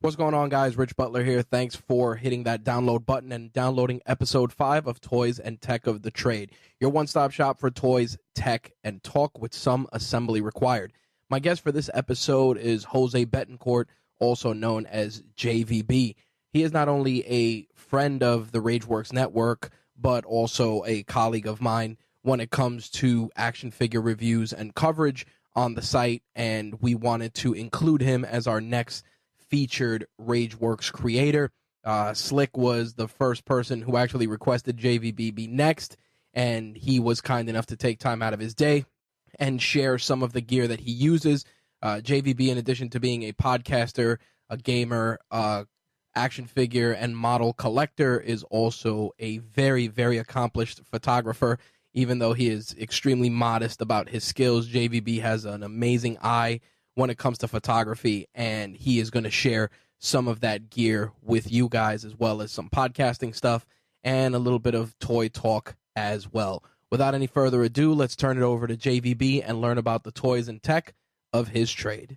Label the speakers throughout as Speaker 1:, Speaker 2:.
Speaker 1: What's going on, guys? Rich Butler here. Thanks for hitting that download button and downloading episode 5 of Toys and Tech of the Trade, your one-stop shop for toys, tech, and talk with some assembly required. My guest for this episode is Jose Betancourt, also known as JVB. He is not only a friend of the Rageworks Network, but also a colleague of mine when it comes to action figure reviews and coverage on the site, and we wanted to include him as our next featured Rageworks creator. Slick was the first person who actually requested JVB be next, and he was kind enough to take time out of his day and share some of the gear that he uses. JVB, in addition to being a podcaster, a gamer, action figure and model collector, is also a very, very accomplished photographer. Even though he is extremely modest about his skills, JVB has an amazing eye when it comes to photography, and he is going to share some of that gear with you guys, as well as some podcasting stuff and a little bit of toy talk as well. Without any further ado, let's turn it over to JVB and learn about the toys and tech of his trade.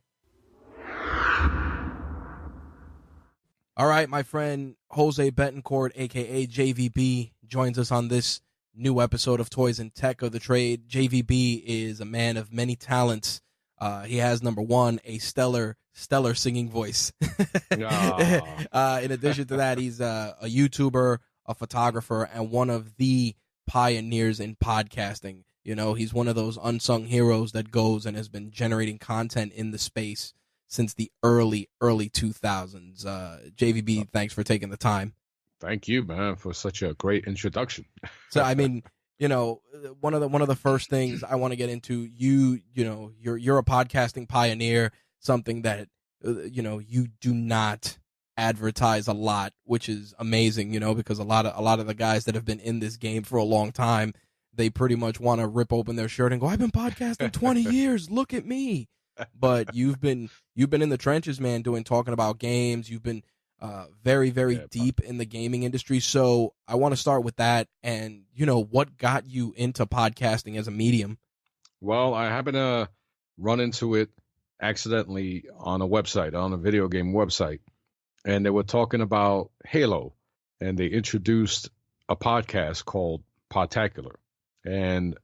Speaker 1: All right, my friend Jose Betancourt, a.k.a. JVB, joins us on this new episode of Toys and Tech of the Trade. JVB is a man of many talents. He has, number one, a stellar singing voice. In addition to that, he's a YouTuber, a photographer, and one of the pioneers in podcasting. You know, he's one of those unsung heroes that goes and has been generating content in the space since the early 2000s. JVB, thanks for taking the time.
Speaker 2: Thank you, man, for such a great introduction.
Speaker 1: So, I mean, you know, one of the first things I want to get into, you know, you're a podcasting pioneer, something that, you know, you do not advertise a lot, which is amazing, you know, because a lot of the guys that have been in this game for a long time, they pretty much want to rip open their shirt and go, I've been podcasting 20 years. Look at me. But you've been in the trenches, man, talking about games. You've been very, very deep in the gaming industry. So I want to start with that. And, you know, what got you into podcasting as a medium?
Speaker 2: Well, I happened to run into it accidentally on a website, on a video game website. And they were talking about Halo. And they introduced a podcast called Podtacular, and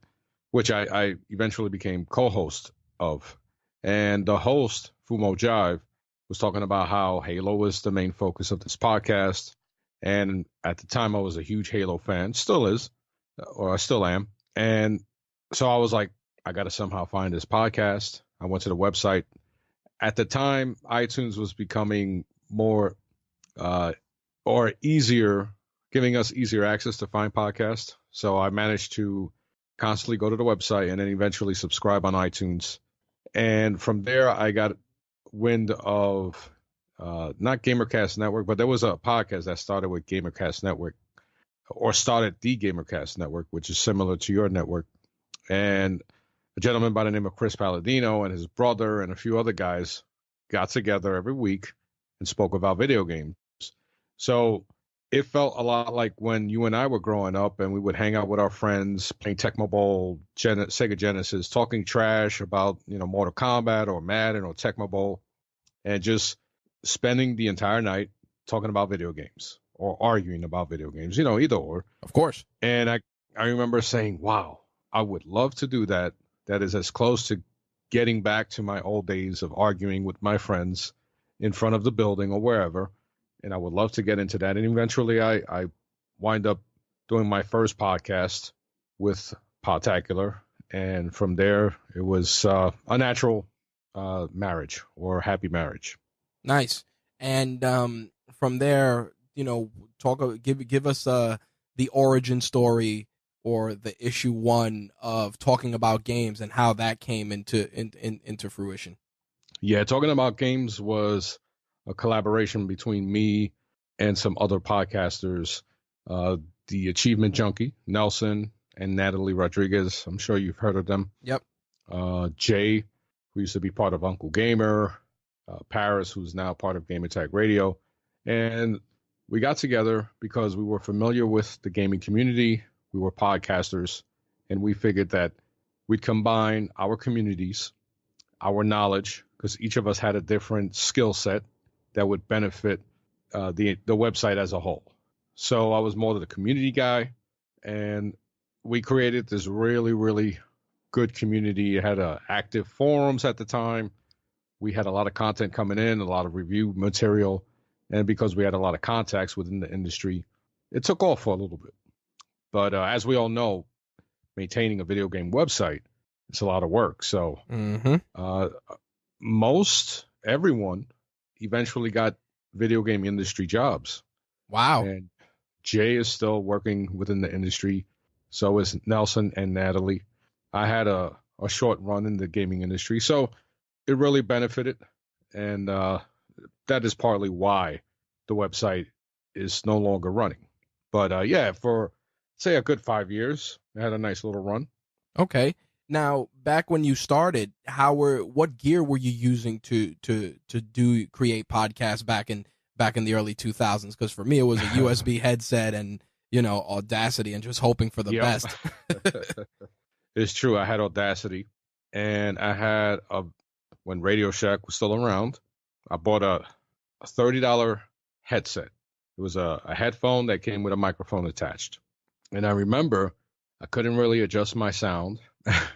Speaker 2: which I eventually became co-host of. And the host, Fumo Jive, was talking about how Halo was the main focus of this podcast. And at the time, I was a huge Halo fan, still is, or I still am. And so I was like, I got to somehow find this podcast. I went to the website. At the time, iTunes was becoming more or easier, giving us easier access to find podcasts. So I managed to constantly go to the website and then eventually subscribe on iTunes. And from there, I got wind of not Gamercast Network, but there was a podcast that started with Gamercast Network, or started the Gamercast Network, which is similar to your network. And a gentleman by the name of Chris Palladino and his brother and a few other guys got together every week and spoke about video games. So it felt a lot like when you and I were growing up and we would hang out with our friends playing Tecmo Bowl, Sega Genesis, talking trash about, you know, Mortal Kombat or Madden or Tecmo Bowl, and just spending the entire night talking about video games or arguing about video games, you know, either or.
Speaker 1: Of course.
Speaker 2: And I remember saying, wow, I would love to do that. That is as close to getting back to my old days of arguing with my friends in front of the building or wherever. And I would love to get into that. And eventually I wind up doing my first podcast with Podtacular. And from there, it was a natural marriage or happy marriage.
Speaker 1: Nice. And from there, you know, give us the origin story or the issue one of talking about games and how that came into fruition.
Speaker 2: Yeah, talking about games was a collaboration between me and some other podcasters, the Achievement Junkie, Nelson and Natalie Rodriguez. I'm sure you've heard of them.
Speaker 1: Yep.
Speaker 2: Jay, who used to be part of Uncle Gamer, Paris, who's now part of Gamer Tag Radio. And we got together because we were familiar with the gaming community. We were podcasters, and we figured that we'd combine our communities, our knowledge, because each of us had a different skill set that would benefit the website as a whole. So I was more the community guy, and we created this really, really good community. It had active forums at the time. We had a lot of content coming in, a lot of review material, and because we had a lot of contacts within the industry, it took off for a little bit. But as we all know, maintaining a video game website, it's a lot of work. So most everyone eventually got video game industry jobs.
Speaker 1: Wow.
Speaker 2: And Jay is still working within the industry. So is Nelson and Natalie. I had a short run in the gaming industry, so it really benefited. And that is partly why the website is no longer running. But yeah, for say a good 5 years, I had a nice little run.
Speaker 1: Okay. Now, back when you started, what gear were you using to create podcasts back in the early 2000s? Because for me, it was a USB headset and Audacity, and just hoping for the best.
Speaker 2: It's true. I had Audacity, and I had when Radio Shack was still around, I bought a $30 headset. It was a headphone that came with a microphone attached. And I remember I couldn't really adjust my sound.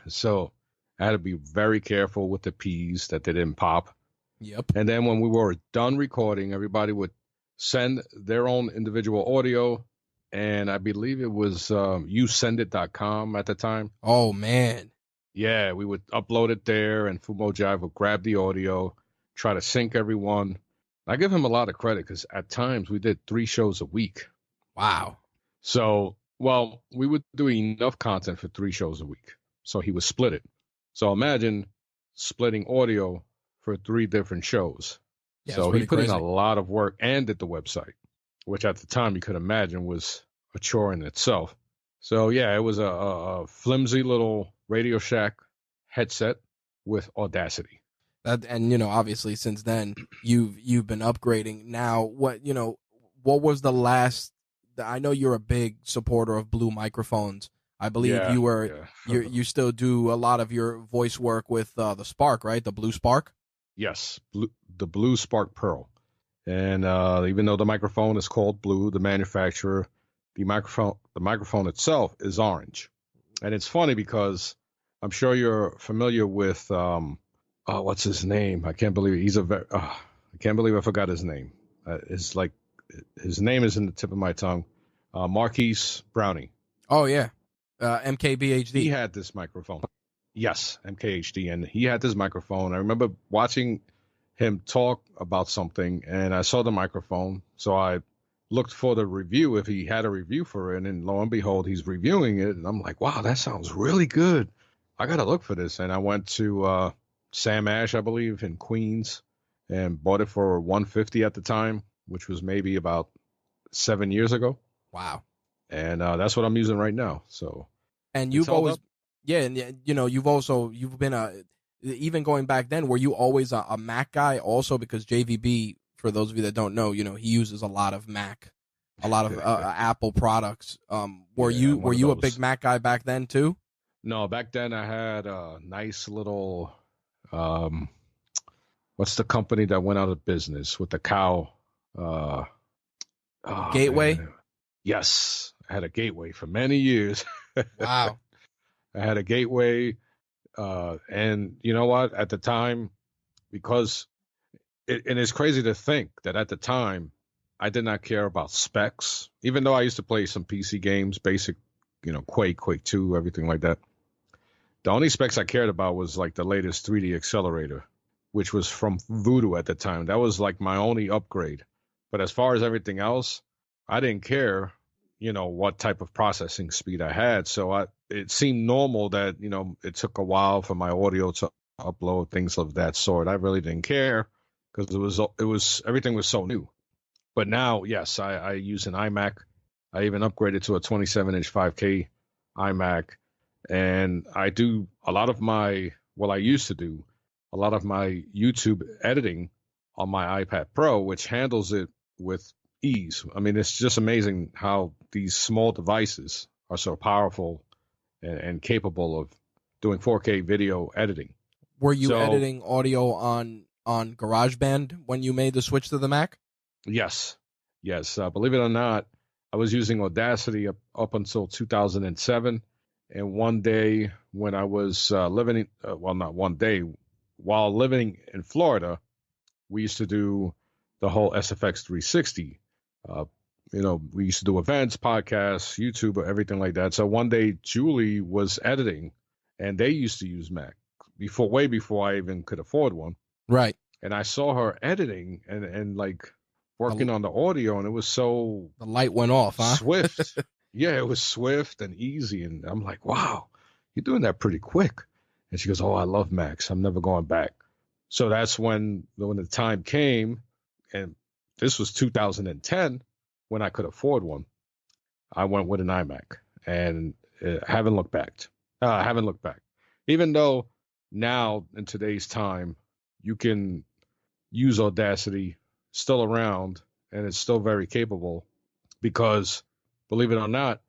Speaker 2: So I had to be very careful with the P's that they didn't pop.
Speaker 1: Yep.
Speaker 2: And then when we were done recording, everybody would send their own individual audio. And I believe it was yousendit.com at the time.
Speaker 1: Oh, man.
Speaker 2: Yeah, we would upload it there, and Fumo Jive would grab the audio, try to sync everyone. I give him a lot of credit because at times we did 3 shows a week.
Speaker 1: Wow.
Speaker 2: So, well, we would do enough content for 3 shows a week. So he would split it. So imagine splitting audio for 3 different shows.
Speaker 1: Yeah,
Speaker 2: so he put
Speaker 1: crazy.
Speaker 2: in a lot of work and did the website, which at the time you could imagine was a chore in itself. So yeah, it was a flimsy little Radio Shack headset with Audacity.
Speaker 1: And obviously since then you've been upgrading. Now, what was the last? I know you're a big supporter of Blue microphones. I believe you still do a lot of your voice work with the Spark, right? The Blue Spark.
Speaker 2: Yes, the Blue Spark Pearl. And even though the microphone is called Blue, the manufacturer, the microphone itself is orange. And it's funny because I'm sure you're familiar with what's his name? I can't believe it. I can't believe I forgot his name. His name is in the tip of my tongue. Marquise Brownie.
Speaker 1: Oh yeah, MKBHD.
Speaker 2: He had this microphone. Yes, MKHD, and he had this microphone. I remember watching him talk about something, and I saw the microphone, so I looked for the review if he had a review for it, and lo and behold, he's reviewing it, and I'm like, wow, that sounds really good. I gotta look for this, and I went to Sam Ash, I believe, in Queens, and bought it for $150 at the time, which was maybe about 7 years ago.
Speaker 1: Wow.
Speaker 2: And that's what I'm using right now. So,
Speaker 1: and you've always, and you've been even going back then, were you always a Mac guy also? Because JVB, for those of you that don't know, he uses a lot of Mac, a lot of Apple products. Were you a big Mac guy back then too?
Speaker 2: No, back then I had a nice little, what's the company that went out of business with the cow?
Speaker 1: Gateway?
Speaker 2: Man. Yes, I had a Gateway for many years.
Speaker 1: Wow.
Speaker 2: I had a Gateway, and you know what? At the time, because and it's crazy to think that at the time, I did not care about specs, even though I used to play some PC games, basic, Quake 2, everything like that. The only specs I cared about was like the latest 3D accelerator, which was from Voodoo at the time. That was like my only upgrade. But as far as everything else, I didn't care, what type of processing speed I had. So it seemed normal that, it took a while for my audio to upload, things of that sort. I really didn't care. because it was everything was so new. But now, yes, I use an iMac. I even upgraded to a 27-inch 5K iMac, and I do a lot of my well, I used to do a lot of my YouTube editing on my iPad Pro, which handles it with ease. I mean, it's just amazing how these small devices are so powerful and capable of doing 4K video editing.
Speaker 1: Were you
Speaker 2: So,
Speaker 1: editing audio on GarageBand when you made the switch to the Mac?
Speaker 2: yes, yes. Believe it or not, I was using Audacity up until 2007. And one day when I was well, not one day, while living in Florida, we used to do the whole SFX 360. Uh, we used to do events, podcasts, YouTube, everything like that. So one day Julie was editing, and they used to use Mac way before I even could afford one.
Speaker 1: Right.
Speaker 2: And I saw her editing and like
Speaker 1: The,
Speaker 2: working on the audio, and it was so
Speaker 1: the light went off, huh?
Speaker 2: swift. Yeah, it was swift and easy, and I'm like, wow, you're doing that pretty quick. And she goes, oh, I love Macs. I'm never going back. So that's when the time came, and this was 2010 when I could afford one. I went with an iMac, and haven't looked back. Haven't looked back. Even though now in today's time, you can use Audacity, still around, and it's still very capable. Because, believe it or not,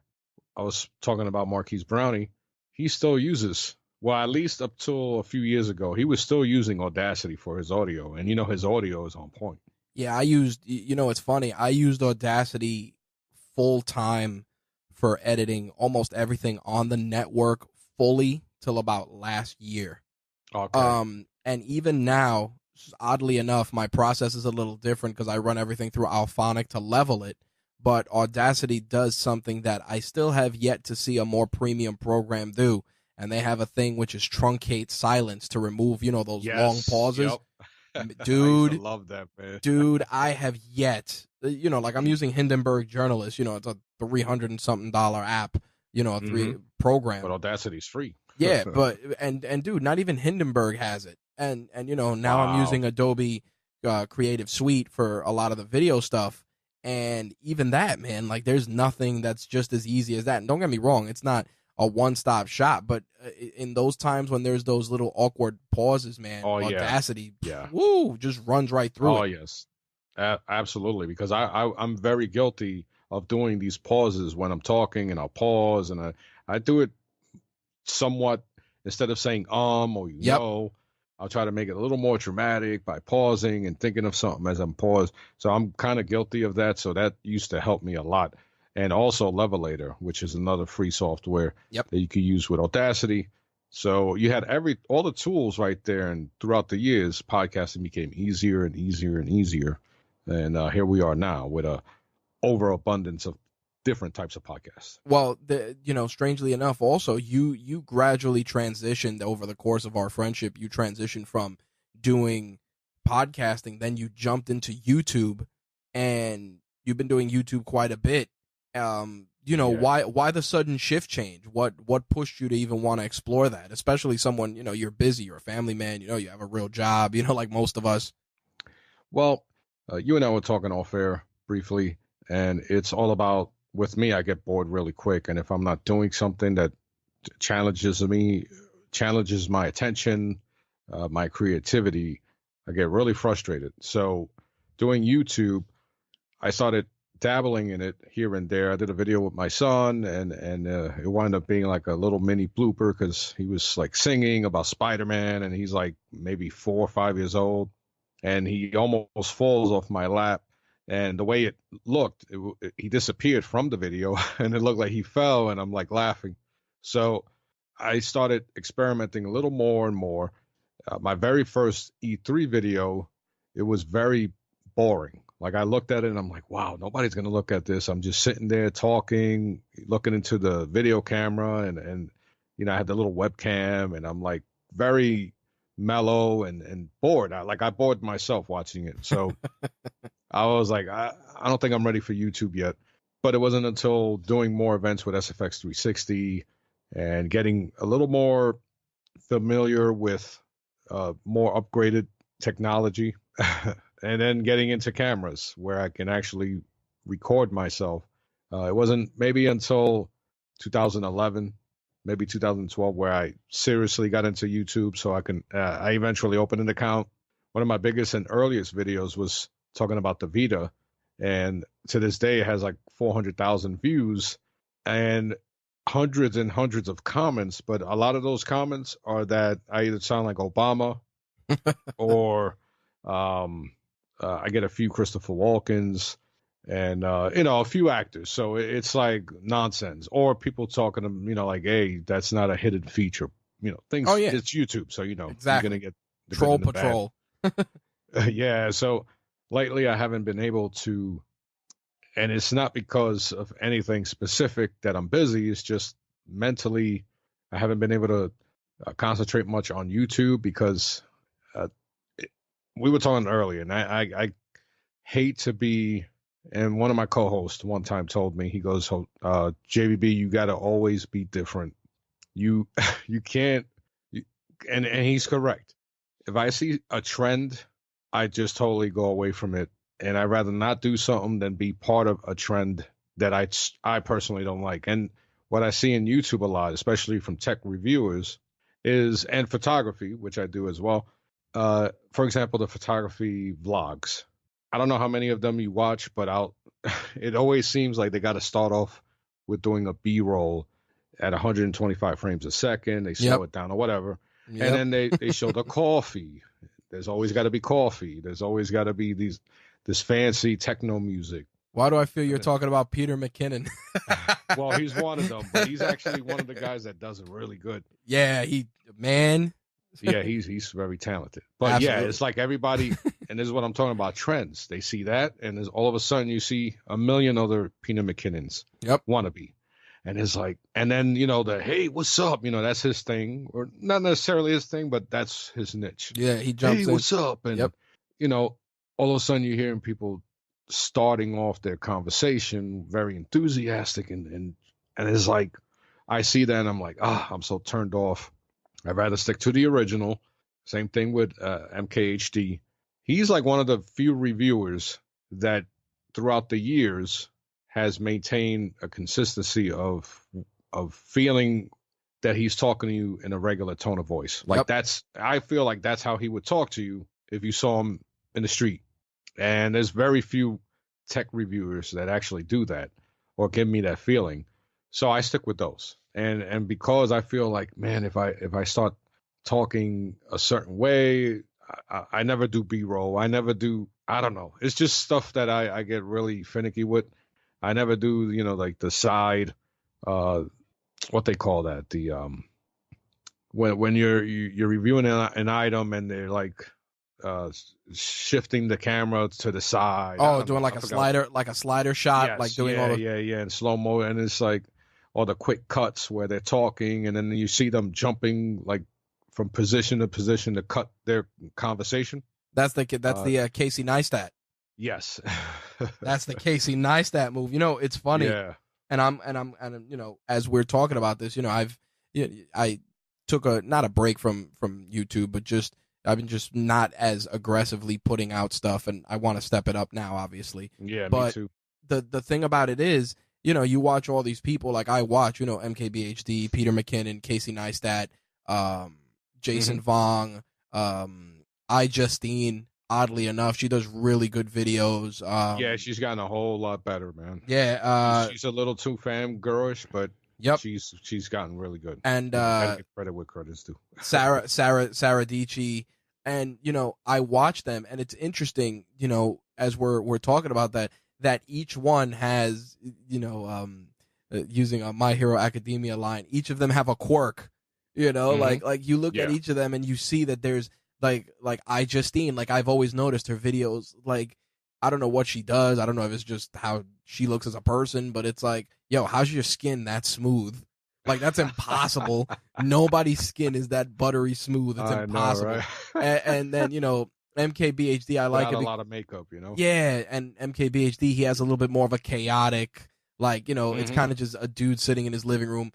Speaker 2: I was talking about Marquise Brownie. He still uses, well, at least up till a few years ago, he was still using Audacity for his audio, and his audio is on point.
Speaker 1: Yeah, it's funny. I used Audacity full time for editing almost everything on the network fully till about last year.
Speaker 2: Okay.
Speaker 1: And even now, oddly enough, my process is a little different because I run everything through Alphonic to level it. But Audacity does something that I still have yet to see a more premium program do. And they have a thing which is truncate silence to remove, those long pauses.
Speaker 2: Yep. I used to
Speaker 1: Dude,
Speaker 2: love that, man.
Speaker 1: dude, I have yet, like I'm using Hindenburg Journalist, it's a $300 and something app, a three program.
Speaker 2: But Audacity's free.
Speaker 1: Yeah, but and dude, not even Hindenburg has it. And now
Speaker 2: Wow.
Speaker 1: I'm using Adobe Creative Suite for a lot of the video stuff. And even that, man, like there's nothing that's just as easy as that. And don't get me wrong, it's not a one-stop shop, but in those times when there's those little awkward pauses, man, Audacity, woo, just runs right through it.
Speaker 2: Oh, yes. Absolutely, because I'm very guilty of doing these pauses when I'm talking, and I'll pause, and I do it somewhat, instead of saying or I'll try to make it a little more dramatic by pausing and thinking of something as I'm paused. So I'm kind of guilty of that. So that used to help me a lot. And also Levelator, which is another free software that you can use with Audacity. So you had all the tools right there. And throughout the years, podcasting became easier and easier and easier. And here we are now with a overabundance of different types of podcasts.
Speaker 1: Well, strangely enough, also you gradually transitioned over the course of our friendship. You transitioned from doing podcasting, then you jumped into YouTube, and you've been doing YouTube quite a bit. Why the sudden shift change? What pushed you to even want to explore that? Especially someone, you're busy, you're a family man, you have a real job, like most of us.
Speaker 2: Well, you and I were talking off air briefly, and it's all about, with me, I get bored really quick. And if I'm not doing something that challenges my attention, my creativity, I get really frustrated. So doing YouTube, I started dabbling in it here and there. I did a video with my son, and it wound up being like a little mini blooper because he was like singing about Spider-Man, and he's like maybe 4 or 5 years old, and he almost falls off my lap. And the way it looked, he disappeared from the video, and it looked like he fell, and I'm like laughing. So I started experimenting a little more and more. My very first E3 video, it was very boring. Like I looked at it and I'm like, wow, nobody's going to look at this. I'm just sitting there talking, looking into the video camera, and I had the little webcam, and I'm like very mellow and bored. I bored myself watching it. So I was like, I don't think I'm ready for YouTube yet. But it wasn't until doing more events with SFX 360 and getting a little more familiar with more upgraded technology and then getting into cameras where I can actually record myself. It wasn't maybe until 2011, maybe 2012, where I seriously got into YouTube. So I eventually opened an account. One of my biggest and earliest videos was talking about the Vita, and to this day it has like 400,000 views and hundreds and hundreds of comments. But a lot of those comments are that I either sound like Obama or I get a few Christopher Walkens and a few actors. So it's like nonsense, or people talking to like, hey, that's not a hidden feature. Things.
Speaker 1: Oh yeah,
Speaker 2: it's YouTube, so
Speaker 1: exactly.
Speaker 2: you're gonna get the
Speaker 1: Troll
Speaker 2: good and the
Speaker 1: patrol.
Speaker 2: Yeah. So lately, I haven't been able to, and it's not because of anything specific that I'm busy. It's just mentally, I haven't been able to concentrate much on YouTube because we were talking earlier, and I hate to be. And one of my co-hosts one time told me, he goes, JVB, you got to always be different. You can't, and he's correct. If I see a trend, I just totally go away from it. And I'd rather not do something than be part of a trend that I personally don't like. And what I see in YouTube a lot, especially from tech reviewers, and photography, which I do as well. For example, the photography vlogs. I don't know how many of them you watch, but it always seems like they got to start off with doing a B-roll at 125 frames a second. They slow it down or whatever. Yep. And then they show the coffee. There's always got to be coffee. There's always got to be this fancy techno music.
Speaker 1: Why do I feel you're talking about Peter McKinnon?
Speaker 2: Well, he's one of them, but he's actually one of the guys that does it really good.
Speaker 1: Yeah,
Speaker 2: Yeah, he's very talented. But absolutely. Yeah, it's like everybody, and this is what I'm talking about, trends. They see that, and there's all of a sudden you see a million other Peter McKinnons wannabe. And it's like, and then, hey, what's up? That's his thing, or not necessarily his thing, but that's his niche.
Speaker 1: Yeah, he jumps in.
Speaker 2: What's up? And, all of a sudden you're hearing people starting off their conversation very enthusiastic. And it's like, I see that and I'm like, I'm so turned off. I'd rather stick to the original. Same thing with MKHD. He's like one of the few reviewers that throughout the years has maintained a consistency of feeling that he's talking to you in a regular tone of voice. Like I feel like that's how he would talk to you if you saw him in the street. And there's very few tech reviewers that actually do that or give me that feeling. So I stick with those. And because I feel like, man, if I start talking a certain way, I never do B-roll. I never do, I don't know. It's just stuff that I get really finicky with. I never do, like the side, what they call that, the when you're reviewing an item and they're like shifting the camera to the side.
Speaker 1: Oh, doing like a slider shot, yes, like doing all the
Speaker 2: in slow mo, and it's like all the quick cuts where they're talking, and then you see them jumping like from position to position to cut their conversation.
Speaker 1: That's the Casey Neistat.
Speaker 2: Yes.
Speaker 1: That's the Casey Neistat move. It's funny.
Speaker 2: Yeah.
Speaker 1: And I'm as we're talking about this, I took not a break from YouTube, but I've been just not as aggressively putting out stuff, and I want to step it up now, obviously.
Speaker 2: Yeah,
Speaker 1: but
Speaker 2: me too.
Speaker 1: The thing about it is, you watch all these people, like I watch, MKBHD, Peter McKinnon, Casey Neistat, Jason Vong, iJustine. Oddly enough, she does really good videos.
Speaker 2: Yeah, she's gotten a whole lot better, man.
Speaker 1: Yeah,
Speaker 2: she's a little too fangirlish, but she's gotten really good.
Speaker 1: And
Speaker 2: give credit where credit's due.
Speaker 1: Sarah Dici, and I watch them, and it's interesting, as we're talking about that each one has, using a My Hero Academia line, each of them have a quirk, like you look at each of them and you see that there's like iJustine, like I've always noticed her videos, like I don't know what she does, I don't know if it's just how she looks as a person, but it's like, yo, how's your skin that smooth? Like that's impossible. Nobody's skin is that buttery smooth. It's impossible. Know, right? and then MKBHD, I like it.
Speaker 2: A lot of makeup,
Speaker 1: Yeah, and MKBHD, he has a little bit more of a chaotic, like it's kind of just a dude sitting in his living room.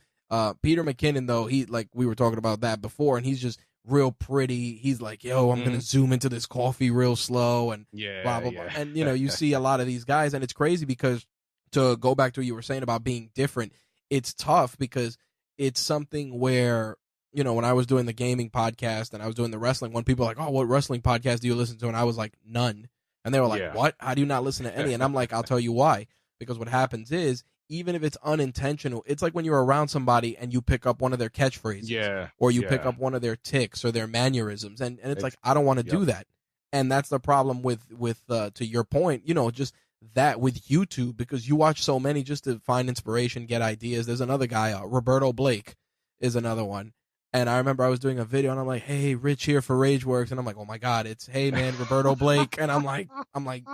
Speaker 1: Peter McKinnon, though, he, like we were talking about that before, and he's just real pretty. He's like, yo, I'm gonna zoom into this coffee real slow and blah blah blah. And you see a lot of these guys, and it's crazy because, to go back to what you were saying about being different, it's tough because it's something where, when I was doing the gaming podcast and I was doing the wrestling one, people were like, oh, what wrestling podcast do you listen to? And I was like, none. And they were like, what? How do you not listen to any? And I'm like, I'll tell you why. Because what happens is, even if it's unintentional, it's like when you're around somebody and you pick up one of their catchphrases, or you pick up one of their tics or their mannerisms, and it's like, I don't want to do that. And that's the problem with to your point, just that with YouTube, because you watch so many just to find inspiration, get ideas. There's another guy, Roberto Blake is another one. And I remember I was doing a video and I'm like, hey, Rich here for Rageworks. And I'm like, oh my God, it's, hey man, Roberto Blake. And I'm like,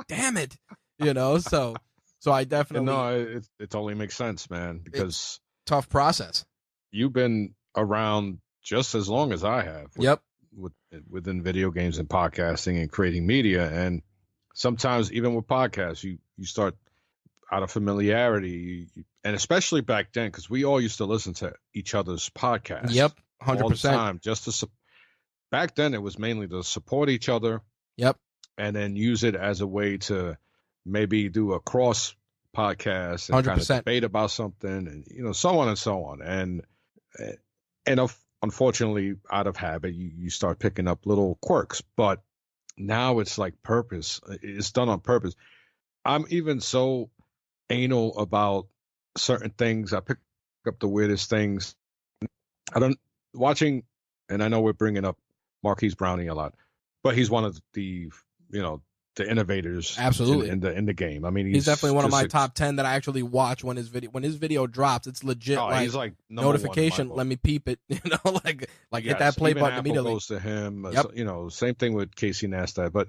Speaker 1: damn it, so I definitely.
Speaker 2: No, it totally makes sense, man, because
Speaker 1: tough process.
Speaker 2: You've been around just as long as I have. Within video games and podcasting and creating media. And sometimes even with podcasts, you start out of familiarity, and especially back then, because we all used to listen to each other's podcasts.
Speaker 1: 100%.
Speaker 2: All the time, back then it was mainly to support each other. And then use it as a way to maybe do a cross podcast and
Speaker 1: 100%.
Speaker 2: kind of debate about something, and so on and so on. And unfortunately, out of habit, you start picking up little quirks. But now it's like purpose. It's done on purpose. I'm even so anal about certain things. I pick up the weirdest things. Watching, and I know we're bringing up Marquise Brownie a lot, but he's one of the innovators,
Speaker 1: absolutely,
Speaker 2: in the game. I mean,
Speaker 1: he's definitely one of my top 10 that I actually watch when his video drops. It's legit.
Speaker 2: He's like
Speaker 1: notification. Let me peep it. Like hit that play button immediately.
Speaker 2: Goes to him. Same thing with Casey Neistat. But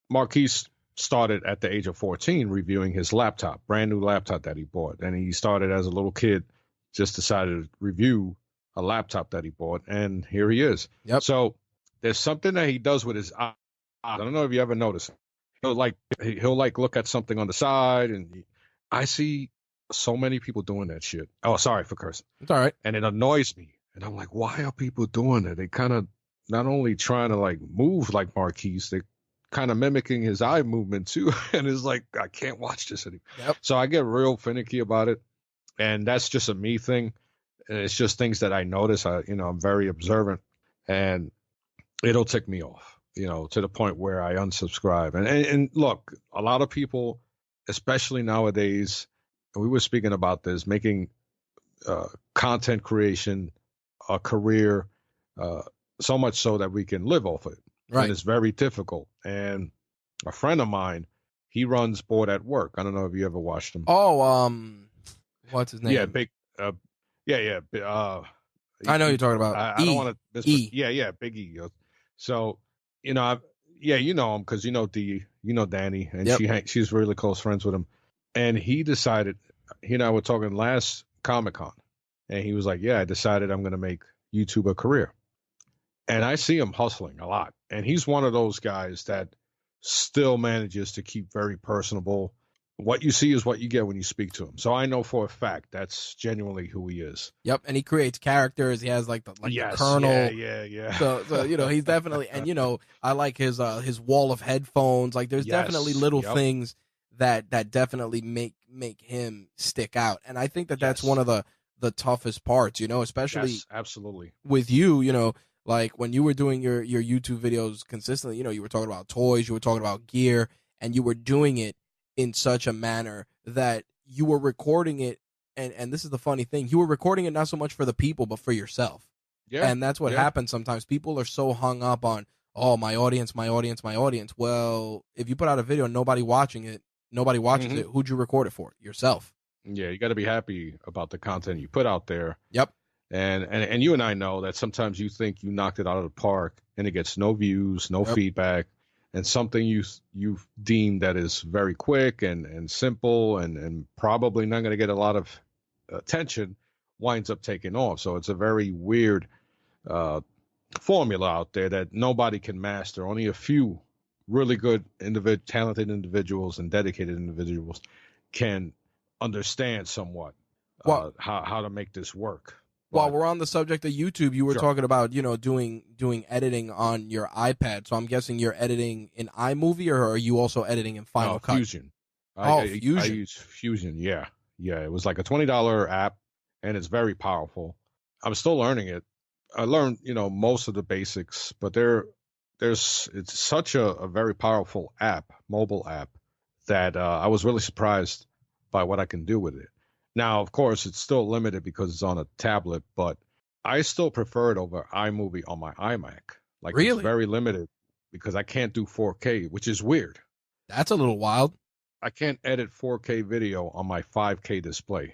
Speaker 2: Marquise started at the age of 14 reviewing his laptop, brand new laptop that he bought, and he started as a little kid. Just decided to review a laptop that he bought, and here he is. So there's something that he does with his eye. I don't know if you ever noticed. He'll look at something on the side, and I see so many people doing that shit. Oh, sorry for cursing.
Speaker 1: It's all right.
Speaker 2: And it annoys me. And I'm like, why are people doing it? They kind of not only trying to move like Marquise, they're kind of mimicking his eye movement too. And it's like, I can't watch this anymore. So I get real finicky about it. And that's just a me thing. And it's just things that I notice. I'm very observant, and it'll tick me off, to the point where I unsubscribe. And look, a lot of people, especially nowadays, and we were speaking about this, making content creation a career, so much so that we can live off it.
Speaker 1: Right.
Speaker 2: And it's very difficult. And a friend of mine, he runs Board at Work. I don't know if you ever watched him.
Speaker 1: Oh, what's his name?
Speaker 2: Yeah, big.
Speaker 1: I know who you're talking about.
Speaker 2: I don't want to. Big E. So, you know him because Danny, and she's really close friends with him. And he decided, he and I were talking last Comic-Con, and he was like, "Yeah, I decided I'm going to make YouTube a career." And I see him hustling a lot, and he's one of those guys that still manages to keep very personable. What you see is what you get when you speak to him. So I know for a fact that's genuinely who he is.
Speaker 1: Yep, and he creates characters. He has the Colonel.
Speaker 2: Yeah.
Speaker 1: So he's definitely, and I like his wall of headphones. Like there's definitely little things that definitely make him stick out. And I think that's one of the toughest parts, especially
Speaker 2: absolutely
Speaker 1: with you, like when you were doing your YouTube videos consistently, you were talking about toys, you were talking about gear, and you were doing it in such a manner that you were recording it, and this is the funny thing, you were recording it not so much for the people, but for yourself. Yeah. And that's what happens sometimes. People are so hung up on, my audience. Well, if you put out a video and nobody watches it, who'd you record it for? Yourself.
Speaker 2: Yeah, you got to be happy about the content you put out there.
Speaker 1: Yep.
Speaker 2: And you and I know that sometimes you think you knocked it out of the park and it gets no views, no feedback. And something you deem that is very quick and simple and probably not going to get a lot of attention winds up taking off. So it's a very weird formula out there that nobody can master. Only a few really good, talented individuals and dedicated individuals can understand somewhat how to make this work.
Speaker 1: While
Speaker 2: But
Speaker 1: we're on the subject of YouTube, you were
Speaker 2: sure.
Speaker 1: talking about, doing editing on your iPad. So I'm guessing you're editing in iMovie, or are you also editing in Final
Speaker 2: No,
Speaker 1: Cut?
Speaker 2: Fusion.
Speaker 1: Oh,
Speaker 2: I
Speaker 1: Fusion.
Speaker 2: use Fusion. Yeah, yeah. It was like a $20 app, and it's very powerful. I'm still learning it. I learned, most of the basics, but it's such a very powerful app, mobile app, that I was really surprised by what I can do with it. Now, of course, it's still limited because it's on a tablet, but I still prefer it over iMovie on my iMac. Like it's
Speaker 1: Really?
Speaker 2: very limited because I can't do 4K, which is weird.
Speaker 1: That's a little wild.
Speaker 2: I can't edit 4K video on my 5K display.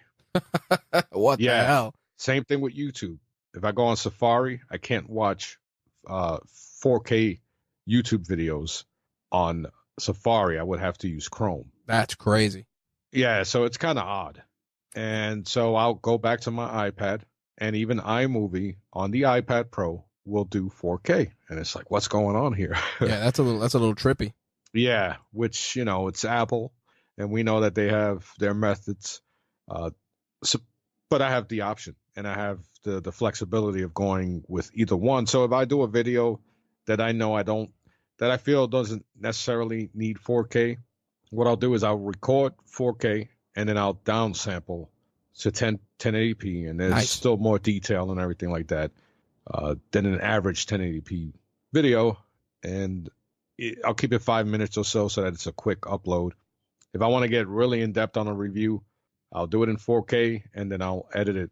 Speaker 1: What the
Speaker 2: Yeah,
Speaker 1: hell?
Speaker 2: same thing with YouTube. If I go on Safari, I can't watch 4K YouTube videos on Safari. I would have to use Chrome.
Speaker 1: That's crazy.
Speaker 2: Yeah, so it's kind of odd. And so I'll go back to my iPad, and even iMovie on the iPad Pro will do 4K. And it's like, what's going on here?
Speaker 1: Yeah, that's a little trippy.
Speaker 2: Yeah, which, it's Apple, and we know that they have their methods. Uh, so, but I have the option, and I have the flexibility of going with either one. So if I do a video that I know that I feel doesn't necessarily need 4K, what I'll do is I'll record 4K, and then I'll downsample to 1080p, and there's
Speaker 1: Nice.
Speaker 2: still more detail and everything like that than an average 1080p video, and I'll keep it 5 minutes or so that it's a quick upload. If I want to get really in depth on a review, I'll do it in 4K, and then I'll edit it,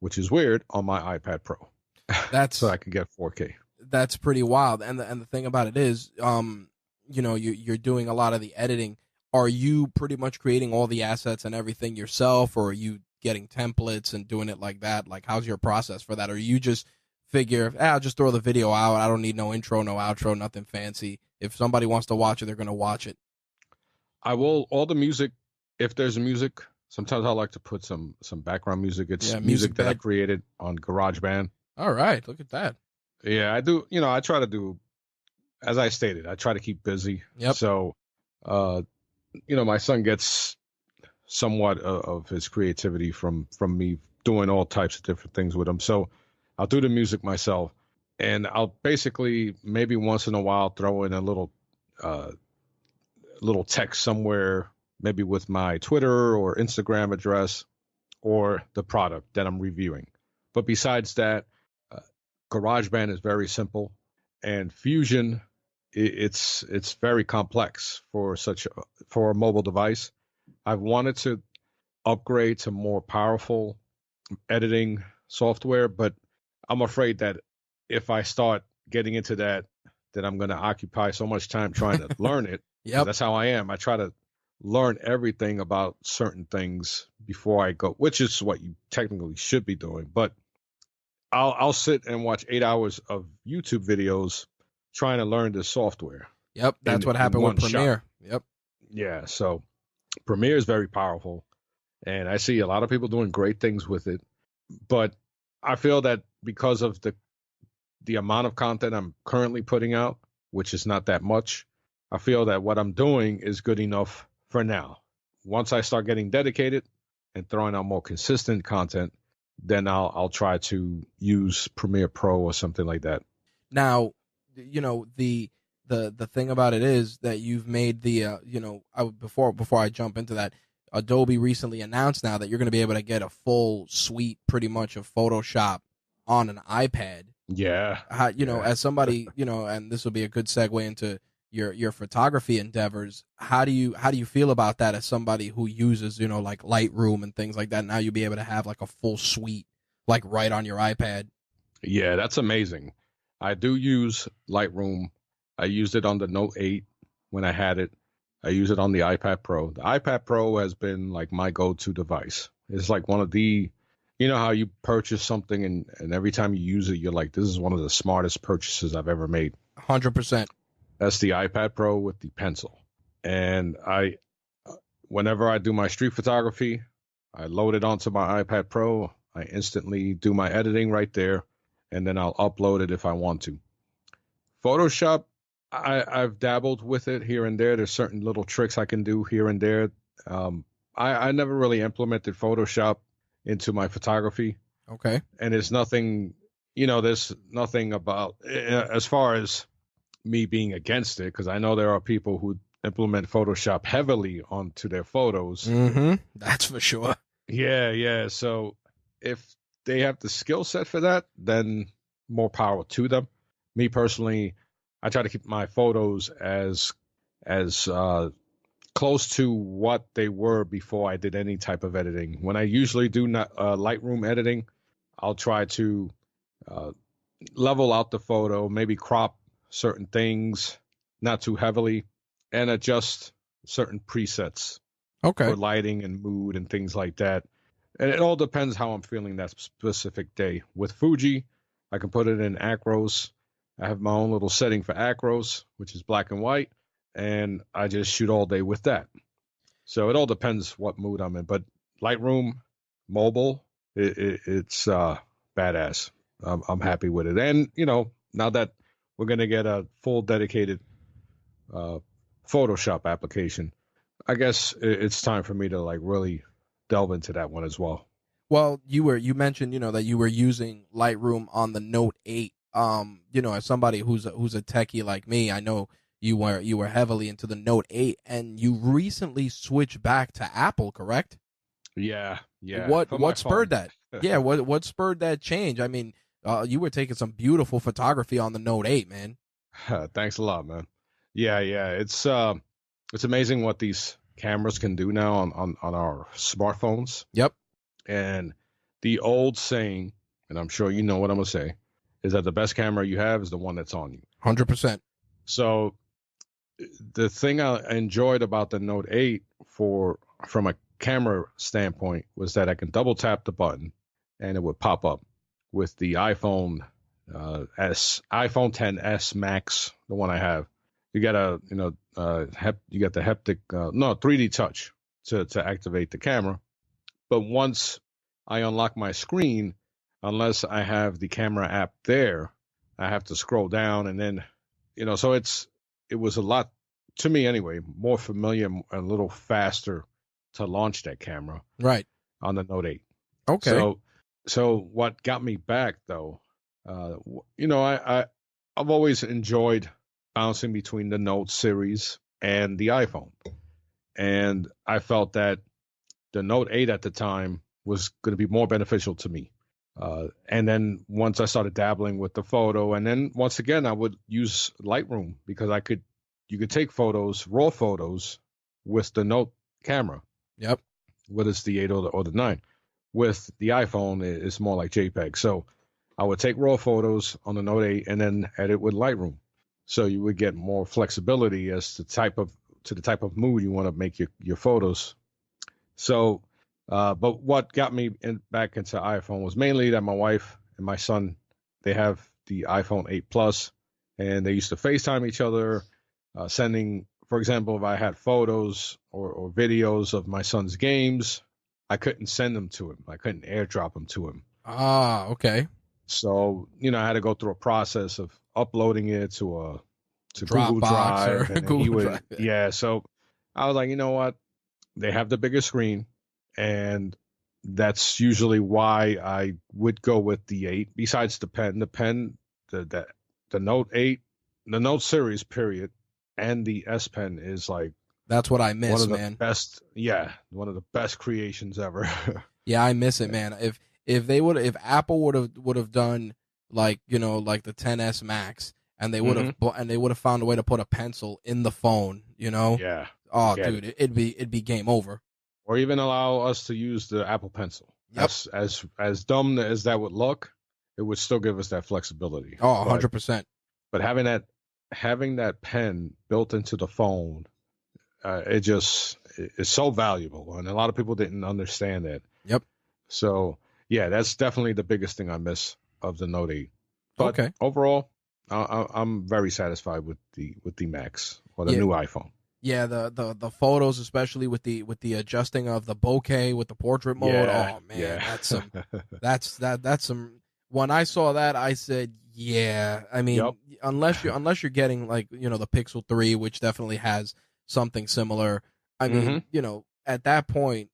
Speaker 2: which is weird, on my iPad Pro.
Speaker 1: That's
Speaker 2: so I can get 4K.
Speaker 1: That's pretty wild. And the thing about it is, you're doing a lot of the editing. Are you pretty much creating all the assets and everything yourself, or are you getting templates and doing it like that? Like, how's your process for that? Or you just figure, I'll just throw the video out. I don't need no intro, no outro, nothing fancy. If somebody wants to watch it, they're going to watch it.
Speaker 2: I will, all the music, if there's music, sometimes I like to put some background music. It's music that I created on GarageBand.
Speaker 1: All right, look at that.
Speaker 2: Yeah, I do. I try to do, as I stated, I try to keep busy.
Speaker 1: Yep.
Speaker 2: So, my son gets somewhat of his creativity from me doing all types of different things with him. So I'll do the music myself, and I'll basically maybe once in a while throw in a little text somewhere, maybe with my Twitter or Instagram address or the product that I'm reviewing. But besides that, GarageBand is very simple, and Fusion, it's very complex for a mobile device. I've wanted to upgrade to more powerful editing software, but I'm afraid that if I start getting into that, then I'm going to occupy so much time trying to learn it.
Speaker 1: Yep.
Speaker 2: That's how I am. I try to learn everything about certain things before I go, which is what you technically should be doing. But I'll sit and watch 8 hours of YouTube videos trying to learn this software.
Speaker 1: Yep, that's what happened with Premiere. Yep.
Speaker 2: Yeah, so Premiere is very powerful, and I see a lot of people doing great things with it. But I feel that because of the amount of content I'm currently putting out, which is not that much, I feel that what I'm doing is good enough for now. Once I start getting dedicated and throwing out more consistent content, then I'll try to use Premiere Pro or something like that.
Speaker 1: Now, the thing about it is that you've made the before I jump into that, Adobe recently announced now that you're going to be able to get a full suite pretty much of Photoshop on an iPad.
Speaker 2: Yeah.
Speaker 1: As somebody, and this will be a good segue into your photography endeavors. How do you feel about that as somebody who uses, like Lightroom and things like that? Now you'll be able to have like a full suite, like right on your iPad.
Speaker 2: Yeah, that's amazing. I do use Lightroom. I used it on the Note 8 when I had it. I use it on the iPad Pro. The iPad Pro has been like my go-to device. It's like one of the, how you purchase something and every time you use it, you're like, this is one of the smartest purchases I've ever made.
Speaker 1: 100%.
Speaker 2: That's the iPad Pro with the pencil. And whenever I do my street photography, I load it onto my iPad Pro. I instantly do my editing right there, and then I'll upload it if I want to. Photoshop, I've dabbled with it here and there. There's certain little tricks I can do here and there. I never really implemented Photoshop into my photography.
Speaker 1: Okay.
Speaker 2: And there's nothing, there's nothing about as far as me being against it, because I know there are people who implement Photoshop heavily onto their photos.
Speaker 1: Mm-hmm. That's for sure.
Speaker 2: Yeah, yeah. So if they have the skill set for that, then more power to them. Me personally, I try to keep my photos as close to what they were before I did any type of editing. When I usually do not Lightroom editing, I'll try to uh, level out the photo, maybe crop certain things, not too heavily, and adjust certain presets
Speaker 1: Okay.
Speaker 2: for lighting and mood and things like that. And it all depends how I'm feeling that specific day. With Fuji, I can put it in acros. I have my own little setting for acros, which is black and white, and I just shoot all day with that. So it all depends what mood I'm in. But Lightroom, mobile, it's badass. I'm happy with it. And, now that we're going to get a full dedicated uh, Photoshop application, I guess it's time for me to like really delve into that one as well.
Speaker 1: Well, you mentioned, that you were using Lightroom on the Note 8. As somebody who's a techie like me, I know you were heavily into the Note 8, and you recently switched back to Apple, correct?
Speaker 2: Yeah, yeah.
Speaker 1: What spurred that? Yeah, what spurred that change? I mean, you were taking some beautiful photography on the Note 8, man.
Speaker 2: Thanks a lot, man. Yeah, yeah. It's amazing what these cameras can do now on our smartphones.
Speaker 1: Yep.
Speaker 2: And the old saying, and I'm sure you know what I'm gonna say, is that the best camera you have is the one that's on you.
Speaker 1: 100%.
Speaker 2: So the thing I enjoyed about the Note 8 from a camera standpoint was that I can double tap the button and it would pop up. With the iPhone iPhone 10s Max, the one I have, you got you got the haptic 3D touch to activate the camera. But once I unlock my screen, unless I have the camera app there, I have to scroll down and then, so it was a lot, to me anyway, more familiar, a little faster to launch that camera.
Speaker 1: Right.
Speaker 2: On the Note 8.
Speaker 1: Okay.
Speaker 2: So what got me back though, I've always enjoyed bouncing between the Note series and the iPhone. And I felt that the Note 8 at the time was going to be more beneficial to me. And then once I started dabbling with the photo, and then once again, I would use Lightroom because you could take photos, raw photos with the Note camera.
Speaker 1: Yep.
Speaker 2: Whether it's the 8 or the 9. With the iPhone, it's more like JPEG. So I would take raw photos on the Note 8 and then edit with Lightroom. So you would get more flexibility as to the type of mood you want to make your photos. So, but what got me back into iPhone was mainly that my wife and my son, they have the iPhone 8 Plus, and they used to FaceTime each other, sending, for example, if I had photos or videos of my son's games, I couldn't send them to him. I couldn't airdrop them to him.
Speaker 1: Ah, okay.
Speaker 2: So, I had to go through a process of uploading it to Google
Speaker 1: Dropbox
Speaker 2: Drive.
Speaker 1: or
Speaker 2: And
Speaker 1: Google Drive.
Speaker 2: Yeah. So I was like, you know what? They have the bigger screen. And that's usually why I would go with the 8. Besides the pen, the Note 8, the Note series, period, and the S Pen is like,
Speaker 1: that's what I miss,
Speaker 2: one of the
Speaker 1: man.
Speaker 2: best, one of the best creations ever.
Speaker 1: Yeah, I miss it, man. If Apple would have done like the 10s Max, and they would have found a way to put a pencil in the phone,
Speaker 2: Yeah.
Speaker 1: Oh, dude, it'd be game over.
Speaker 2: Or even allow us to use the Apple Pencil.
Speaker 1: Yep.
Speaker 2: As dumb as that would look, it would still give us that flexibility.
Speaker 1: Oh, 100%.
Speaker 2: But having that pen built into the phone, it's so valuable, and a lot of people didn't understand that.
Speaker 1: Yep.
Speaker 2: So yeah, that's definitely the biggest thing I miss of the Note 8. But
Speaker 1: okay.
Speaker 2: Overall, I'm very satisfied with the Max or the new iPhone.
Speaker 1: Yeah, the photos, especially with the adjusting of the bokeh with the portrait mode.
Speaker 2: Yeah,
Speaker 1: oh man, that's some. When I saw that, I said, yeah. I mean, unless you're getting like the Pixel 3, which definitely has something similar. I mean, at that point,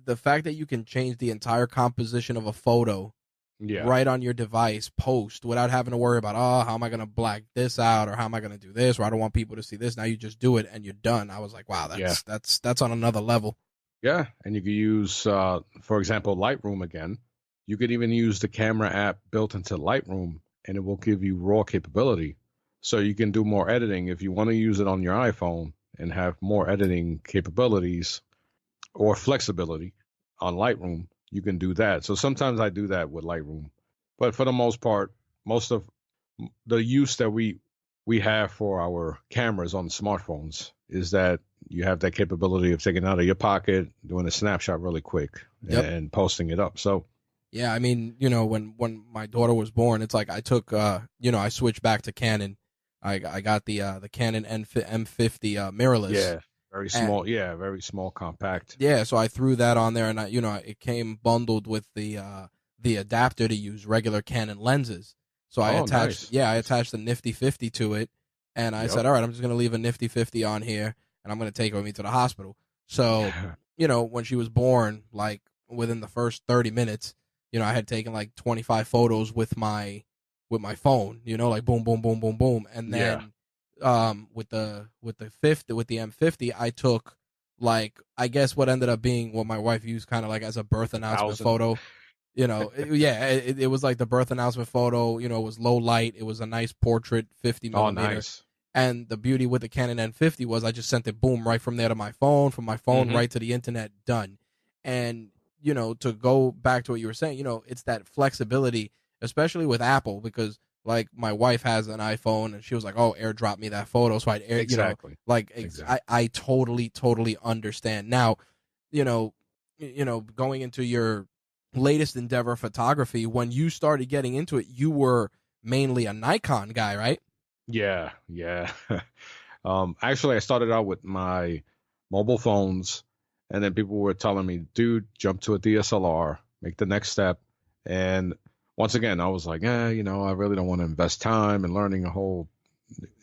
Speaker 1: the fact that you can change the entire composition of a photo
Speaker 2: Yeah.
Speaker 1: right on your device, post without having to worry about, oh, how am I going to black this out, or how am I going to do this, or I don't want people to see this. Now you just do it and you're done. I was like, wow,
Speaker 2: Yeah.
Speaker 1: that's on another level.
Speaker 2: Yeah. And you could use, for example, Lightroom again. You could even use the camera app built into Lightroom, and it will give you raw capability. So you can do more editing if you want to use it on your iPhone and have more editing capabilities or flexibility on Lightroom. You can do that. So sometimes I do that with Lightroom, but for the most part, most of the use that we have for our cameras on smartphones is that you have that capability of taking it out of your pocket, doing a snapshot really quick,
Speaker 1: Yep.
Speaker 2: and posting it up. So
Speaker 1: yeah, I mean, when my daughter was born, it's like I took, I switched back to Canon. I got the Canon M50 mirrorless.
Speaker 2: yeah, very small. Yeah, very small, compact.
Speaker 1: Yeah, so I threw that on there, and it came bundled with the adapter to use regular Canon lenses. So I attached,
Speaker 2: Nice.
Speaker 1: I attached the Nifty 50 to it, and I said, all right, I'm just gonna leave a Nifty 50 on here, and I'm gonna take her with me to the hospital. So, when she was born, like within the first 30 minutes, I had taken like 25 photos with my phone, like boom, boom, boom, boom, boom, and then with the M50, I took, like, I guess what ended up being what my wife used kind of like as a birth announcement photo. It was like the birth announcement photo. It was low light. It was a nice portrait, 50 millimeter.
Speaker 2: Nice.
Speaker 1: And the beauty with the Canon N50 was I just sent it, boom, right from there to my phone, from my phone right to the internet, done. And, to go back to what you were saying, it's that flexibility, especially with Apple, because like my wife has an iPhone and she was like, oh, AirDrop me that photo. So I'd
Speaker 2: Exactly.
Speaker 1: I totally understand. Now, going into your latest endeavor, photography, when you started getting into it, you were mainly a Nikon guy, right?
Speaker 2: Yeah. Actually, I started out with my mobile phones, and then people were telling me, dude, jump to a DSLR, make the next step. And once again, I was like, I really don't want to invest time in learning a whole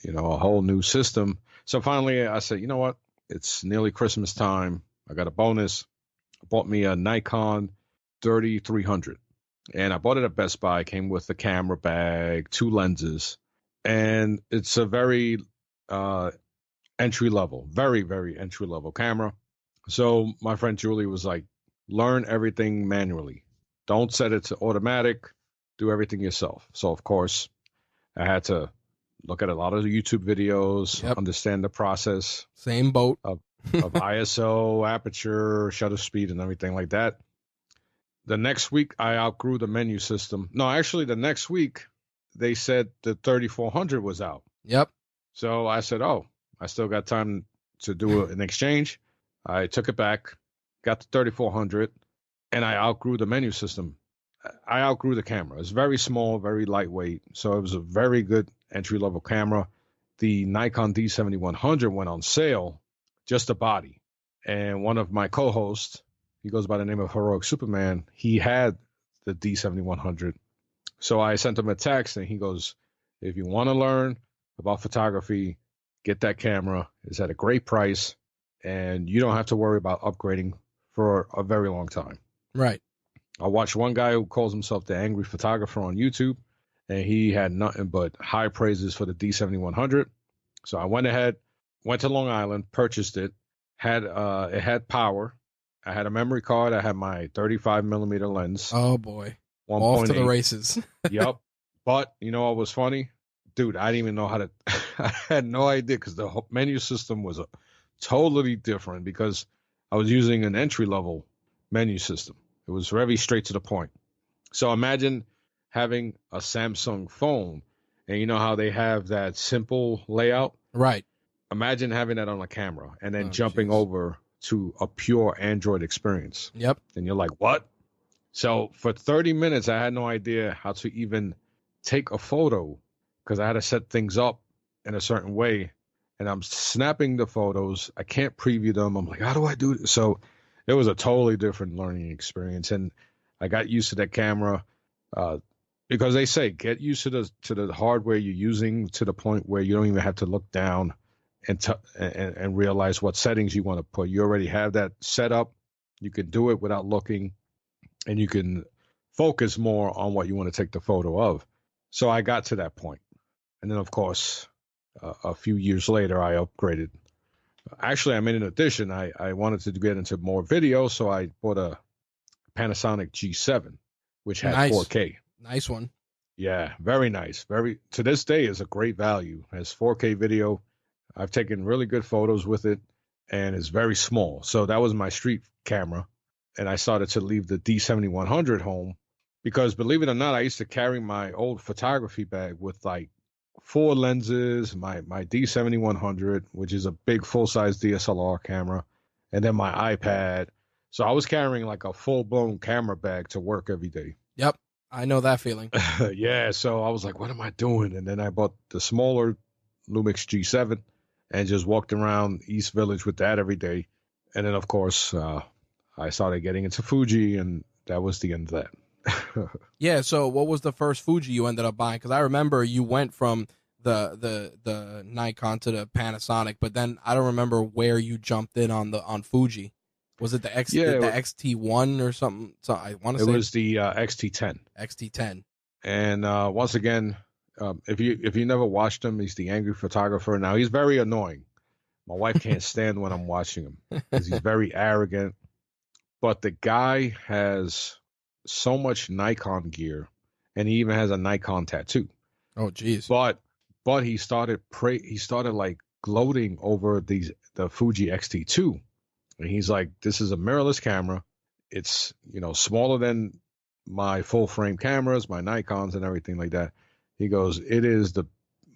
Speaker 2: new system. So finally I said, you know what? It's nearly Christmas time. I got a bonus. I bought me a Nikon D3300, and I bought it at Best Buy. It came with the camera bag, 2 lenses, and it's a very entry level, very, very entry level camera. So my friend Julie was like, learn everything manually. Don't set it to automatic. Do everything yourself. So of course, I had to look at a lot of the YouTube videos, understand the process.
Speaker 1: Same boat
Speaker 2: of ISO, aperture, shutter speed, and everything like that. The next week, I outgrew the menu system. No, actually, the next week, they said the 3400 was out.
Speaker 1: Yep.
Speaker 2: So I said, oh, I still got time to do an exchange. I took it back, got the 3400, and I outgrew the menu system. I outgrew the camera. It's very small, very lightweight. So it was a very good entry-level camera. The Nikon D7100 went on sale, just the body. And one of my co-hosts, he goes by the name of Heroic Superman, he had the D7100. So I sent him a text, and he goes, if you want to learn about photography, get that camera. It's at a great price, and you don't have to worry about upgrading for a very long time.
Speaker 1: Right.
Speaker 2: I watched one guy who calls himself the Angry Photographer on YouTube, and he had nothing but high praises for the D7100. So I went ahead, went to Long Island, purchased it. It had power. I had a memory card. I had my 35 millimeter lens.
Speaker 1: Oh boy,
Speaker 2: 1.
Speaker 1: off to the races.
Speaker 2: Yep. But you know what was funny, dude? I didn't even know how to. I had no idea because the menu system was totally different because I was using an entry level menu system. It was very straight to the point. So imagine having a Samsung phone, and you know how they have that simple layout?
Speaker 1: Right.
Speaker 2: Imagine having that on a camera and then jumping over to a pure Android experience.
Speaker 1: Yep.
Speaker 2: And you're like, what? So for 30 minutes, I had no idea how to even take a photo because I had to set things up in a certain way. And I'm snapping the photos. I can't preview them. I'm like, how do I do this? So it was a totally different learning experience. And I got used to that camera because they say get used to the hardware you're using to the point where you don't even have to look down and realize what settings you want to put. You already have that set up. You can do it without looking, and you can focus more on what you want to take the photo of. So I got to that point. And then, of course, a few years later, I upgraded. Actually, I made an addition. I wanted to get into more video, so I bought a Panasonic G7, which had
Speaker 1: Nice.
Speaker 2: 4K.
Speaker 1: Nice one.
Speaker 2: Yeah, very nice. Very, to this day, is a great value. Has 4K video. I've taken really good photos with it, and it's very small. So that was my street camera, and I started to leave the D7100 home because, believe it or not, I used to carry my old photography bag with like 4 lenses, my D7100, which is a big full-size DSLR camera, and then my iPad. So I was carrying like a full-blown camera bag to work every day.
Speaker 1: Yep. I know that feeling.
Speaker 2: Yeah, so I was like, what am I doing? And then I bought the smaller Lumix G7 and just walked around East Village with that every day. And then, of course, I started getting into Fuji, and that was the end of that.
Speaker 1: Yeah, so what was the first Fuji you ended up buying? Because I remember you went from the Nikon to the Panasonic, but then I don't remember where you jumped in on Fuji. Was it the XT1 or something? So I want to say
Speaker 2: it was the XT10.
Speaker 1: XT10.
Speaker 2: And once again, if you never watched him, he's the angry photographer. Now he's very annoying. My wife can't stand when I'm watching him because he's very arrogant. But the guy has so much Nikon gear, and he even has a Nikon tattoo.
Speaker 1: Oh, geez.
Speaker 2: But he started like gloating over the Fuji XT2. And he's like, this is a mirrorless camera. It's, smaller than my full frame cameras, my Nikons and everything like that. He goes, it is the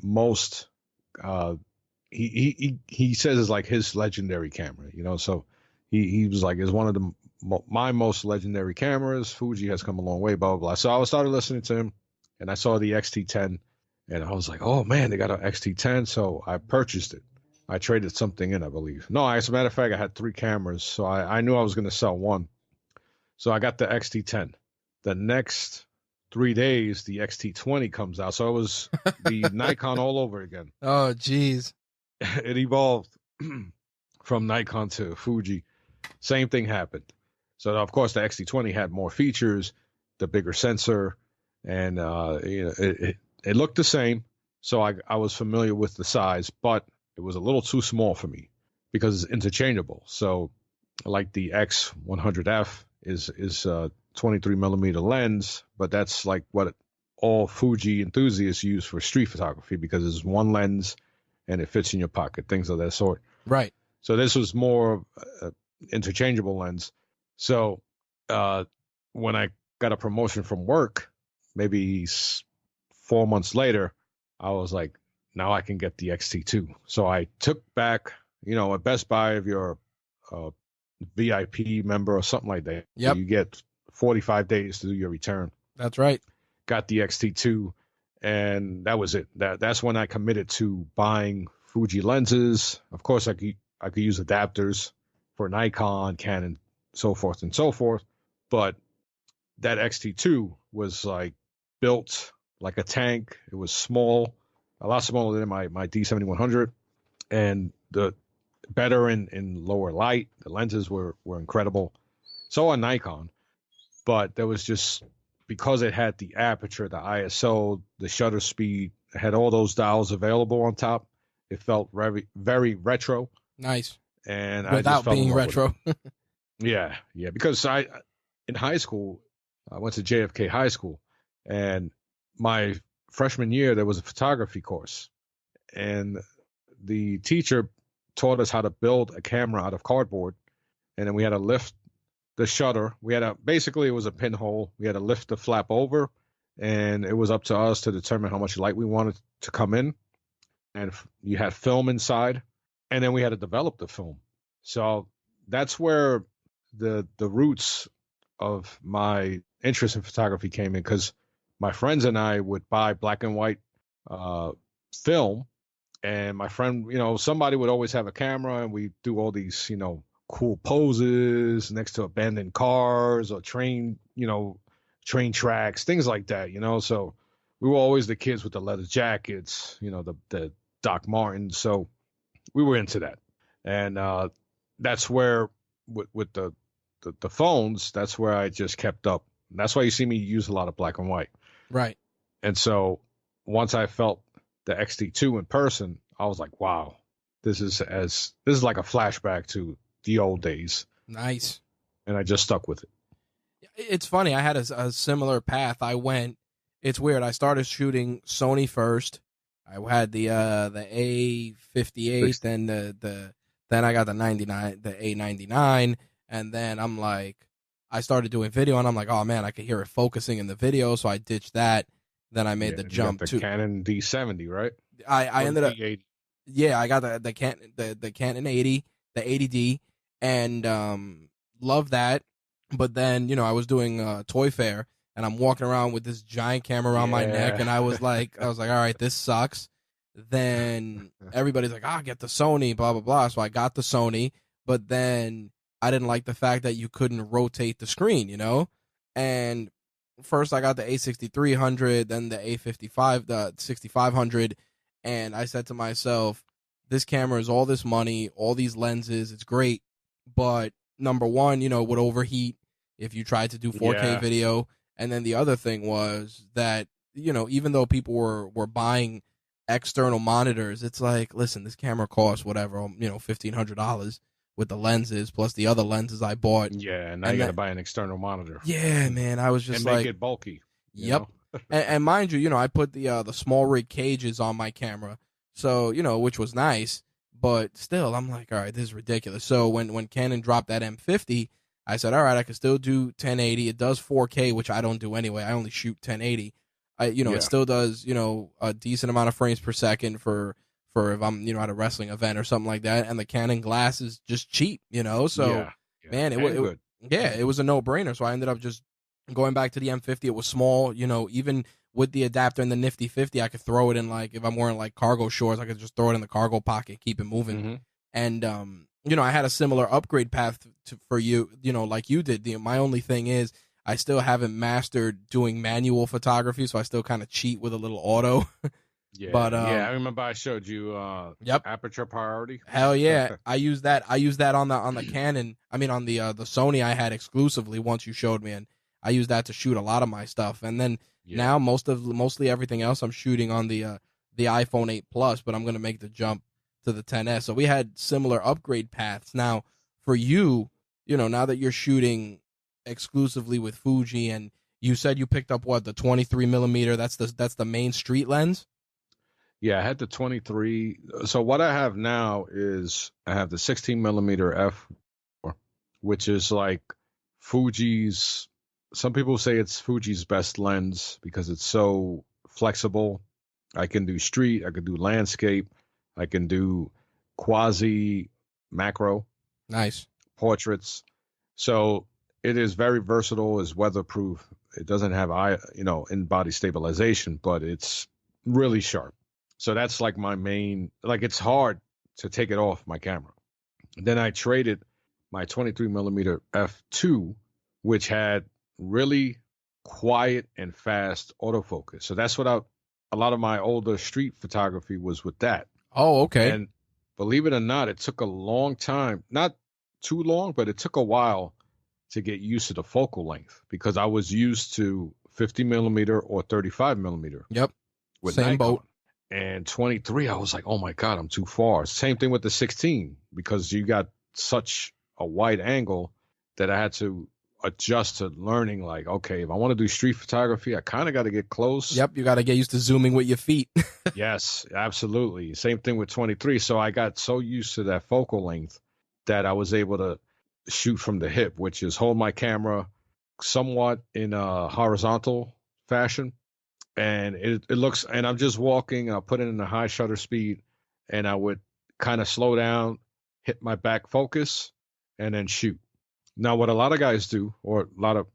Speaker 2: most, he says it's like his legendary camera, so he was like, it's one of my most legendary cameras. Fuji has come a long way, blah, blah, blah. So I started listening to him, and I saw the XT10, and I was like, oh man, they got an XT10. So I purchased it. I traded something in, I believe. No, as a matter of fact, I had 3 cameras, so I knew I was going to sell one. So I got the XT10. The next 3 days, the XT20 comes out. So it was the Nikon all over again.
Speaker 1: Oh, geez.
Speaker 2: It evolved from Nikon to Fuji. Same thing happened. So, of course, the XT20 had more features, the bigger sensor, and it looked the same. So I was familiar with the size, but it was a little too small for me because it's interchangeable. So like the X100F is a 23 millimeter lens, but that's like what all Fuji enthusiasts use for street photography because it's one lens and it fits in your pocket, things of that sort.
Speaker 1: Right.
Speaker 2: So this was more interchangeable lens. So when I got a promotion from work, maybe 4 months later, I was like, now I can get the XT2. So I took back, at Best Buy, if you're a VIP member or something like that,
Speaker 1: yep,
Speaker 2: you get 45 days to do your return.
Speaker 1: That's right.
Speaker 2: Got the XT2, and that was it. That's when I committed to buying Fuji lenses. Of course, I could use adapters for Nikon, Canon, so forth and so forth. But that XT2 was like built like a tank. It was small, a lot smaller than my D7100, and the better in lower light. The lenses were incredible. So on Nikon, but there was just, because it had the aperture, the ISO, the shutter speed, it had all those dials available on top. It felt very, very retro.
Speaker 1: Nice.
Speaker 2: And
Speaker 1: without
Speaker 2: I just fell
Speaker 1: being retro.
Speaker 2: Yeah. Because in high school, I went to JFK High School, and my freshman year there was a photography course, and the teacher taught us how to build a camera out of cardboard, and then we had to lift the shutter. Basically it was a pinhole. We had to lift the flap over, and it was up to us to determine how much light we wanted to come in, and you had film inside, and then we had to develop the film. So that's where the roots of my interest in photography came in, because my friends and I would buy black and white film, and my friend, somebody would always have a camera, and we do all these, cool poses next to abandoned cars or train tracks, things like that, So we were always the kids with the leather jackets, the Doc Martens. So we were into that. And that's where with the phones, that's where I just kept up That's why you see me use a lot of black and white.
Speaker 1: Right.
Speaker 2: And so once I felt the XT2 in person, I was like, wow, this is like a flashback to the old days.
Speaker 1: Nice.
Speaker 2: And I just stuck with it.
Speaker 1: It's funny. I had a similar path. It's weird. I started shooting Sony first. I had the A58, then then I got the A99, and then I'm like, I started doing video, and I'm like, oh man, I could hear it focusing in the video, so I ditched that. Then I made the jump to
Speaker 2: Canon D70, right?
Speaker 1: I ended up
Speaker 2: D80.
Speaker 1: Yeah, I got the Canon 80, the 80D, and love that. But then, I was doing Toy Fair, and I'm walking around with this giant camera around my neck, and I was like, all right, this sucks. Then everybody's like, get the Sony, blah blah blah. So I got the Sony, but then I didn't like the fact that you couldn't rotate the screen, And first I got the A6300, then the A55, the 6500, and I said to myself, this camera is all this money, all these lenses, it's great, but number one, would overheat if you tried to do 4K video. And then the other thing was that, even though people were buying external monitors, it's like, listen, this camera costs whatever, $1,500 with the lenses plus the other lenses I bought.
Speaker 2: Yeah, and now you got to buy an external monitor.
Speaker 1: Yeah, man, I was just
Speaker 2: and make it bulky.
Speaker 1: Yep. and mind you, I put the small rig cages on my camera, so which was nice, but still, I'm like, all right, this is ridiculous. So when Canon dropped that M50, I said, all right, I can still do 1080. It does 4K, which I don't do anyway. I only shoot 1080. It still does, a decent amount of frames per second for if I'm, at a wrestling event or something like that. And the Canon glass is just cheap, So, man, it was a no-brainer. So I ended up just going back to the M50. It was small, even with the adapter and the Nifty 50, I could throw it in, like, if I'm wearing, like, cargo shorts, I could just throw it in the cargo pocket, keep it moving.
Speaker 2: Mm-hmm.
Speaker 1: And, I had a similar upgrade path for you, like you did. My only thing is I still haven't mastered doing manual photography, so I still kind of cheat with a little auto.
Speaker 2: Yeah,
Speaker 1: but
Speaker 2: I remember I showed you aperture priority.
Speaker 1: Hell yeah. I use that on the Canon. I mean on the Sony I had exclusively once you showed me, and I use that to shoot a lot of my stuff. And then now mostly everything else I'm shooting on the iPhone 8 Plus, but I'm going to make the jump to the XS. So we had similar upgrade paths. Now for you, now that you're shooting exclusively with Fuji, and you said you picked up the 23 millimeter, that's the main street lens.
Speaker 2: Yeah, I had the 23. So what I have now is I have the 16 millimeter f, which is like Fuji's. Some people say it's Fuji's best lens because it's so flexible. I can do street, I can do landscape, I can do quasi macro,
Speaker 1: nice
Speaker 2: portraits. So it is very versatile, is weatherproof. It doesn't have in-body stabilization, but it's really sharp. So that's like my main, like it's hard to take it off my camera. Then I traded my 23 millimeter f2, which had really quiet and fast autofocus. So that's what a lot of my older street photography was with that.
Speaker 1: Oh, okay.
Speaker 2: And believe it or not, it took a long time, not too long, but it took a while to get used to the focal length because I was used to 50 millimeter or 35 millimeter.
Speaker 1: Yep.
Speaker 2: With
Speaker 1: same
Speaker 2: Nikon.
Speaker 1: boat.
Speaker 2: And 23, I was like, oh my God, I'm too far. Same thing with the 16 because you got such a wide angle that I had to adjust to learning, like, okay, if I want to do street photography, I kind of got to get close.
Speaker 1: Yep, you got to get used to zooming with your feet.
Speaker 2: Yes, absolutely. Same thing with 23. So I got so used to that focal length that I was able to shoot from the hip, which is hold my camera somewhat in a horizontal fashion. And it looks, and I'm just walking, I'll put it in a high shutter speed, and I would kind of slow down, hit my back focus, and then shoot. Now, what a lot of guys do, or a lot of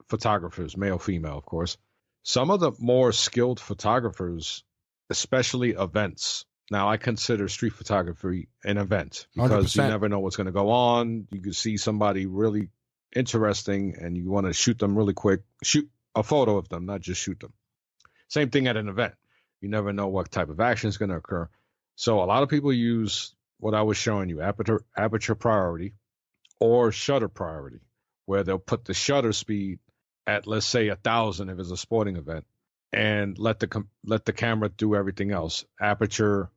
Speaker 2: photographers, male, female, of course, some of the more skilled photographers, especially events. Now, I consider street photography an event because
Speaker 1: 100%.
Speaker 2: You never know what's going to go on. You could see somebody really interesting and you want to shoot them really quick. Shoot a photo of them, not just shoot them. Same thing at an event. You never know what type of action is going to occur. So a lot of people use what I was showing you, aperture priority or shutter priority, where they'll put the shutter speed at, let's say, 1,000 if it's a sporting event, and let the camera do everything else, aperture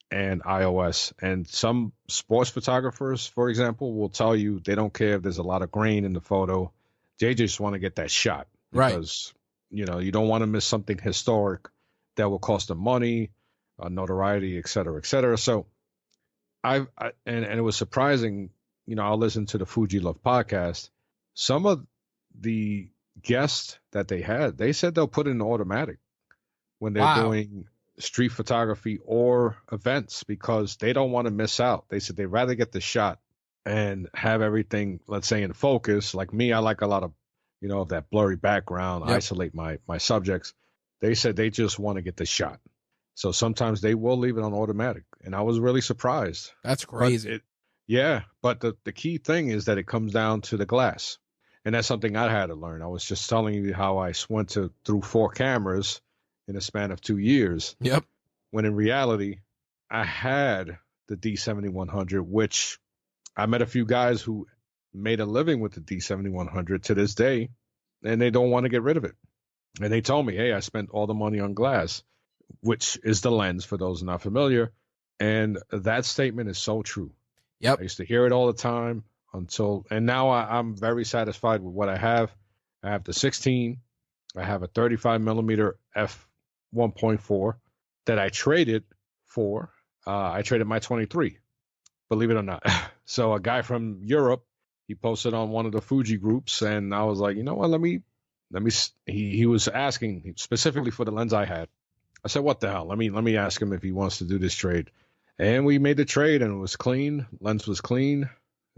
Speaker 2: and iOS. And some sports photographers, for example, will tell you they don't care if there's a lot of grain in the photo. They just want to get that shot because, you don't want to miss something historic that will cost them money, notoriety, et cetera, et cetera. So and it was surprising, I'll listen to the Fuji Love podcast. Some of the guests that they had, they said they'll put it in automatic when they're doing street photography or events because they don't want to miss out. They said they'd rather get the shot and have everything, let's say, in focus. Like me, I like a lot of, of that blurry background, isolate my subjects. They said they just want to get the shot. So sometimes they will leave it on automatic. And I was really surprised.
Speaker 1: That's crazy.
Speaker 2: But the key thing is that it comes down to the glass. And that's something I had to learn. I was just telling you how I went through 4 cameras in a span of 2 years.
Speaker 1: Yep.
Speaker 2: When in reality, I had the D7100, which I met a few guys who made a living with the D7100 to this day, and they don't want to get rid of it. And they told me, hey, I spent all the money on glass, which is the lens for those not familiar. And that statement is so true.
Speaker 1: Yep.
Speaker 2: I used to hear it all the time and now I'm very satisfied with what I have. I have the 16. I have a 35 millimeter f1.4 that I traded for. I traded my 23, believe it or not. So a guy from Europe, he posted on one of the Fuji groups, and I was like, you know what, let me. He was asking specifically for the lens I had. I said, what the hell? Let me ask him if he wants to do this trade. And we made the trade, and it was clean. Lens was clean.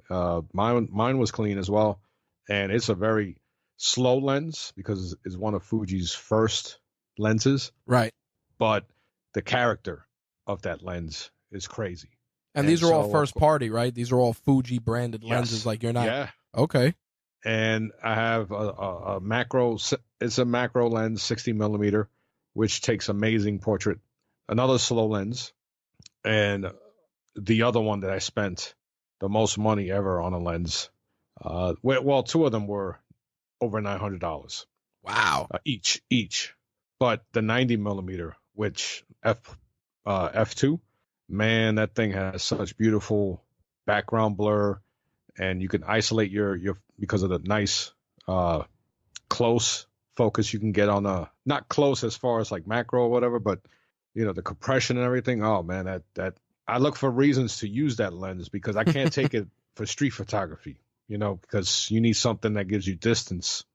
Speaker 2: Mine was clean as well. And it's a very slow lens because it's one of Fuji's first lenses.
Speaker 1: Right.
Speaker 2: But the character of that lens is crazy.
Speaker 1: And these are all first party, right? These are all Fuji branded lenses. Like you're not.
Speaker 2: Yeah.
Speaker 1: Okay.
Speaker 2: And I have a macro. It's a macro lens, 60 millimeter, which takes amazing portrait. Another slow lens. And the other one that I spent the most money ever on a lens. Well, 2 of them were over $900.
Speaker 1: Wow.
Speaker 2: Each. But the 90 millimeter, which f2, man, that thing has such beautiful background blur, and you can isolate your because of the nice close focus you can get on not close as far as like macro or whatever, but the compression and everything. Oh man, that I look for reasons to use that lens because I can't take it for street photography, because you need something that gives you distance.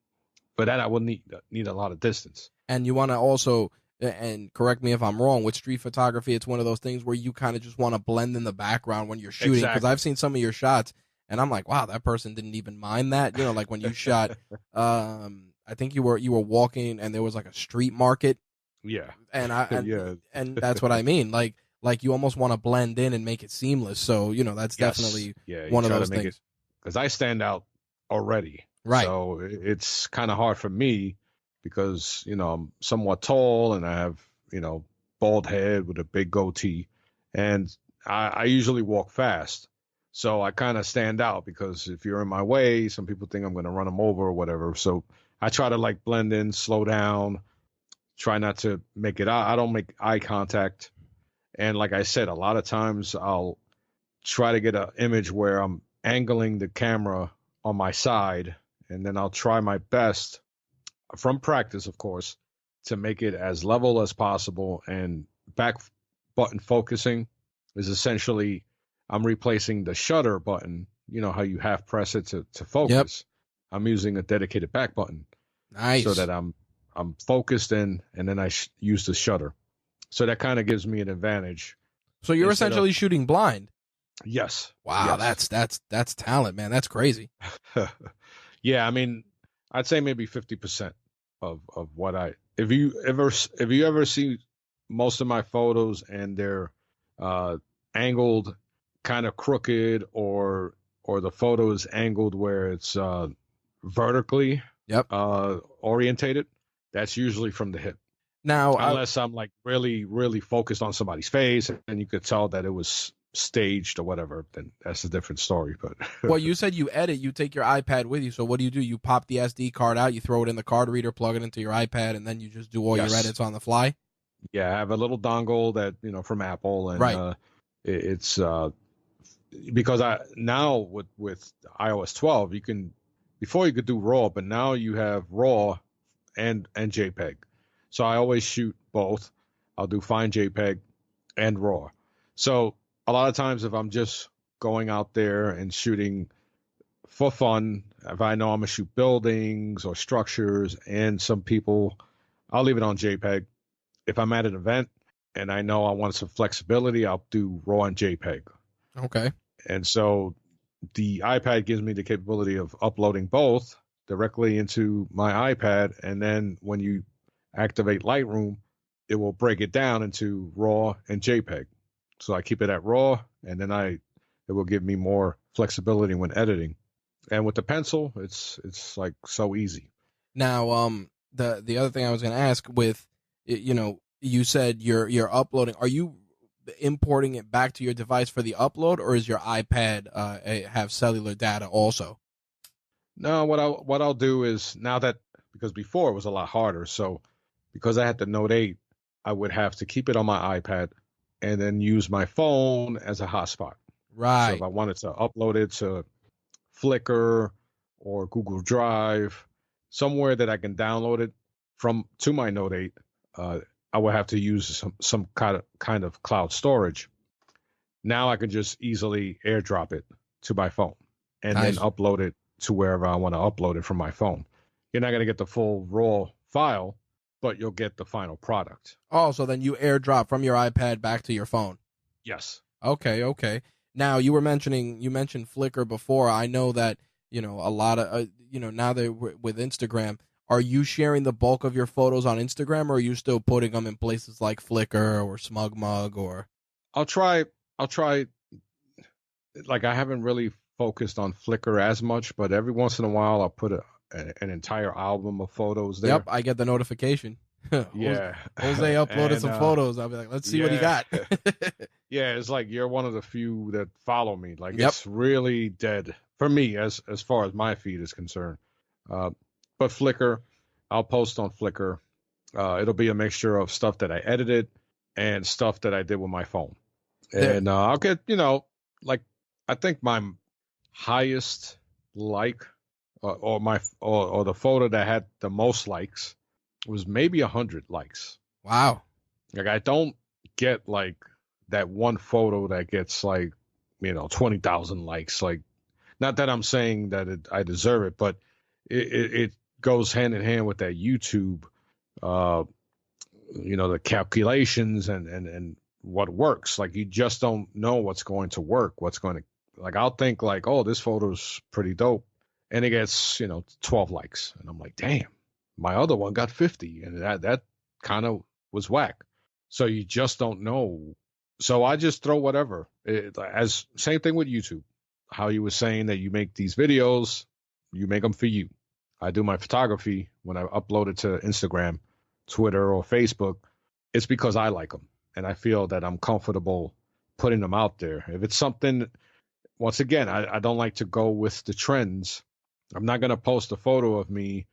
Speaker 2: But that I would need a lot of distance.
Speaker 1: And you want to also, and correct me if I'm wrong, with street photography, it's one of those things where you kind of just want to blend in the background when you're shooting. Because
Speaker 2: Exactly.
Speaker 1: I've seen some of your shots, and I'm like, wow, that person didn't even mind that. Like when you shot, I think you were walking, and there was like a street market.
Speaker 2: Yeah.
Speaker 1: And
Speaker 2: yeah.
Speaker 1: And that's what I mean. Like you almost want to blend in and make it seamless. So, that's definitely one of those things.
Speaker 2: Because I stand out already.
Speaker 1: Right.
Speaker 2: So it's kind of hard for me because, I'm somewhat tall and I have, bald head with a big goatee. And I usually walk fast. So I kind of stand out because if you're in my way, some people think I'm going to run them over or whatever. So I try to blend in, slow down, try not to make it. I don't make eye contact. And like I said, a lot of times I'll try to get an image where I'm angling the camera on my side, and then I'll try my best from practice, of course, to make it as level as possible. And back button focusing is essentially I'm replacing the shutter button. You know how you half press it to focus. Yep. I'm using a dedicated back button.
Speaker 1: Nice.
Speaker 2: So that I'm focused in, and then I use the shutter. So that kind of gives me an advantage.
Speaker 1: So you're essentially shooting blind.
Speaker 2: Yes.
Speaker 1: Wow, yes. That's talent, man. That's crazy.
Speaker 2: Yeah, I mean, I'd say maybe 50% of what if you ever see most of my photos and they're angled kind of crooked or the photo is angled where it's vertically orientated, that's usually from the hip. Now, unless I'm really, really focused on somebody's face, and you could tell that it was staged or whatever, then that's a different story. But
Speaker 1: Well, you said you edit, you take your iPad with you. So what do? You pop the SD card out, you throw it in the card reader, plug it into your iPad, and then you just do all your
Speaker 2: yes,
Speaker 1: edits on the fly?
Speaker 2: yeah, I have a little dongle that from Apple, and
Speaker 1: Right.
Speaker 2: it's because I now with iOS 12 you can before you could do RAW, but now you have RAW and JPEG. So I always shoot both. I'll do fine JPEG and RAW. So a lot of times if I'm just going out there and shooting for fun, if I know I'm gonna shoot buildings or structures and some people, I'll leave it on JPEG. If I'm at an event and I know I want some flexibility, I'll do RAW and JPEG.
Speaker 1: Okay.
Speaker 2: And so the iPad gives me the capability of uploading both directly into my iPad. And then when you activate Lightroom, it will break it down into RAW and JPEG. So I keep it at RAW, and then it will give me more flexibility when editing. And with the pencil, it's like so easy.
Speaker 1: Now, the other thing I was going to ask with, you said you're uploading. Are you importing it back to your device for the upload, or is your iPad have cellular data also?
Speaker 2: No, what I'll do is now that because before it was a lot harder. So because I had the Note 8, I would have to keep it on my iPad and then use my phone as a hotspot. So if
Speaker 1: Right.
Speaker 2: I wanted to upload it to Flickr or Google Drive, somewhere that I can download it from to my Note 8, I would have to use some kind of cloud storage. Now I can just easily AirDrop it to my phone and then
Speaker 1: Nice.
Speaker 2: upload it to wherever I want to upload it from my phone. You're not going to get the full raw file, but you'll get the final product.
Speaker 1: Oh, so then you AirDrop from your iPad back to your phone.
Speaker 2: Yes.
Speaker 1: Okay, okay. Now you mentioned Flickr before. I know that a lot of now that with Instagram, are you sharing the bulk of your photos on Instagram, or are you still putting them in places like Flickr or SmugMug or?
Speaker 2: I'll try. Like I haven't really focused on Flickr as much, but every once in a while I'll put an entire album of photos there.
Speaker 1: Yep, I get the notification.
Speaker 2: Yeah.
Speaker 1: Jose uploaded
Speaker 2: And
Speaker 1: some photos. I'll be like, let's see what he
Speaker 2: yeah.
Speaker 1: got.
Speaker 2: Yeah, it's like you're one of the few that follow me. Like
Speaker 1: Yep.
Speaker 2: it's really dead for me as far as my feed is concerned. Uh, but Flickr, I'll post on Flickr. It'll be a mixture of stuff that I edited and stuff that I did with my phone.
Speaker 1: There,
Speaker 2: And I'll get like I think my highest like or the photo that had the most likes was maybe 100 likes.
Speaker 1: wow.
Speaker 2: Like I don't get like that one photo that gets like 20,000 likes. Like not that I'm saying that I deserve it, but it goes hand in hand with that YouTube, the calculations and what works. Like you just don't know what's going to work, what's going to like. I'll think like, oh, this photo's pretty dope, and it gets 12 likes, and I'm like, damn, my other one got 50, and that kind of was whack. So you just don't know. So I just throw whatever. As same thing with YouTube. How you were saying that you make these videos, you make them for you. I do my photography when I upload it to Instagram, Twitter, or Facebook. It's because I like them and I feel that I'm comfortable putting them out there. If it's something, once again, I don't like to go with the trends. I'm not going to post a photo of me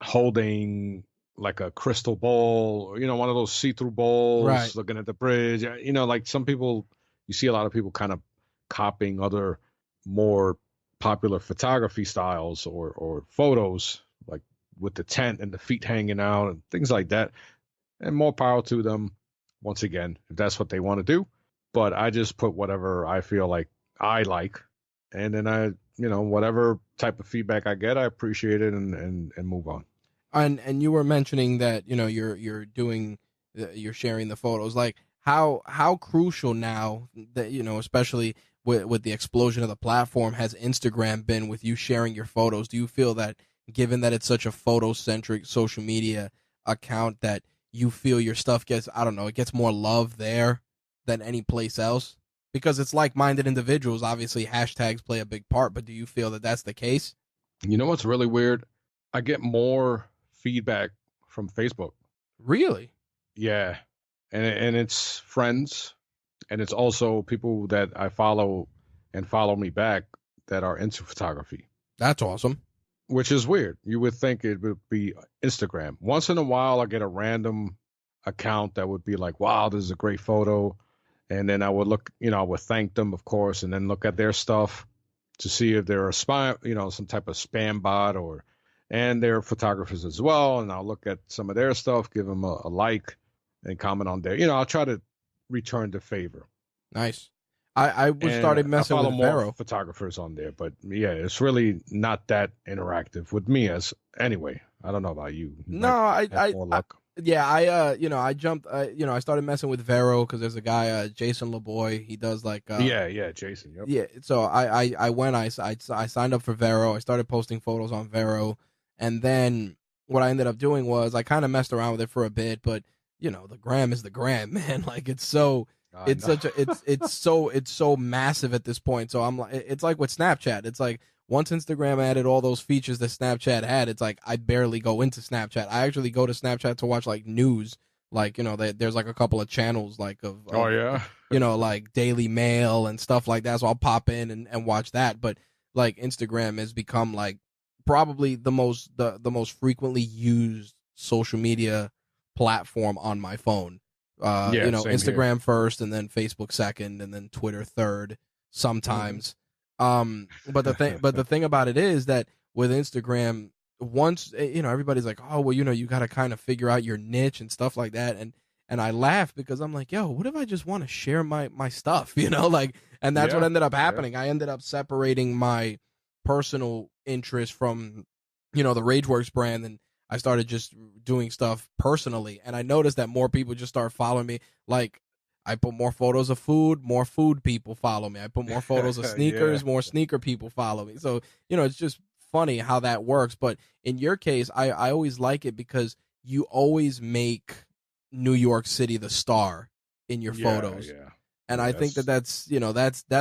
Speaker 2: holding like a crystal ball or, one of those see-through balls,
Speaker 1: Right.
Speaker 2: looking at the bridge. Like some people, you see a lot of people kind of copying other more popular photography styles or photos, like with the tent and the feet hanging out and things like that. And more power to them, once again, if that's what they want to do. But I just put whatever I feel like I like. And then whatever type of feedback I get, I appreciate it and move on.
Speaker 1: And you were mentioning that you're doing you're sharing the photos. Like how crucial now that especially with the explosion of the platform has Instagram been with you sharing your photos? Do you feel that given that it's such a photo centric social media account that you feel your stuff gets, I don't know, it gets more love there than any place else? Because it's like-minded individuals. Obviously hashtags play a big part, but do you feel that that's the case?
Speaker 2: You know what's really weird? I get more feedback from Facebook.
Speaker 1: Really?
Speaker 2: Yeah. And it's friends. And it's also people that I follow and follow me back that are into photography,
Speaker 1: That's awesome.
Speaker 2: which is weird. You would think it would be Instagram. Once in a while, I get a random account that would be like, wow, this is a great photo. And then I would look, I would thank them, of course, and then look at their stuff to see if they're a spy, some type of spam bot and they're photographers as well. And I'll look at some of their stuff, give them a like and comment on there. I'll try to return the favor.
Speaker 1: Nice. I was
Speaker 2: And
Speaker 1: started
Speaker 2: I
Speaker 1: messing
Speaker 2: follow
Speaker 1: with
Speaker 2: more
Speaker 1: Vero.
Speaker 2: photographers on there, but yeah, it's really not that interactive with me as anyway. I don't know about you.
Speaker 1: No,
Speaker 2: Have more luck.
Speaker 1: yeah, I jumped, I started messing with Vero because there's a guy, Jason LeBoy. He does like,
Speaker 2: yeah, Jason. Yep.
Speaker 1: yeah. So I signed up for Vero. I started posting photos on Vero, and then what I ended up doing was I kind of messed around with it for a bit, but the gram is the gram, man. Like it's so. It's such a it's so massive at this point. So I'm like, it's like with Snapchat. It's like once Instagram added all those features that Snapchat had, it's like I barely go into Snapchat. I actually go to Snapchat to watch like news. Like there's like a couple of channels like of
Speaker 2: Oh yeah.
Speaker 1: like Daily Mail and stuff like that. So I'll pop in and watch that. But like Instagram has become like probably the most frequently used social media platform on my phone.
Speaker 2: Yeah, same
Speaker 1: Instagram
Speaker 2: here.
Speaker 1: first, and then Facebook second, and then Twitter third. Sometimes, but the thing about it is that with Instagram, once everybody's like, oh well, you got to kind of figure out your niche and stuff like that, and I laugh because I'm like, yo, what if I just want to share my stuff, like, and that's what
Speaker 2: Yeah,
Speaker 1: ended up
Speaker 2: yeah.
Speaker 1: happening. I ended up separating my personal interest from, the Rageworks brand, and I started just doing stuff personally, and I noticed that more people just start following me. Like, I put more photos of food, more food people follow me. I put more photos of sneakers,
Speaker 2: Yeah.
Speaker 1: more sneaker people follow me. So, it's just funny how that works. But in your case, I always like it because you always make New York City the star in your photos.
Speaker 2: Yeah.
Speaker 1: And I think that's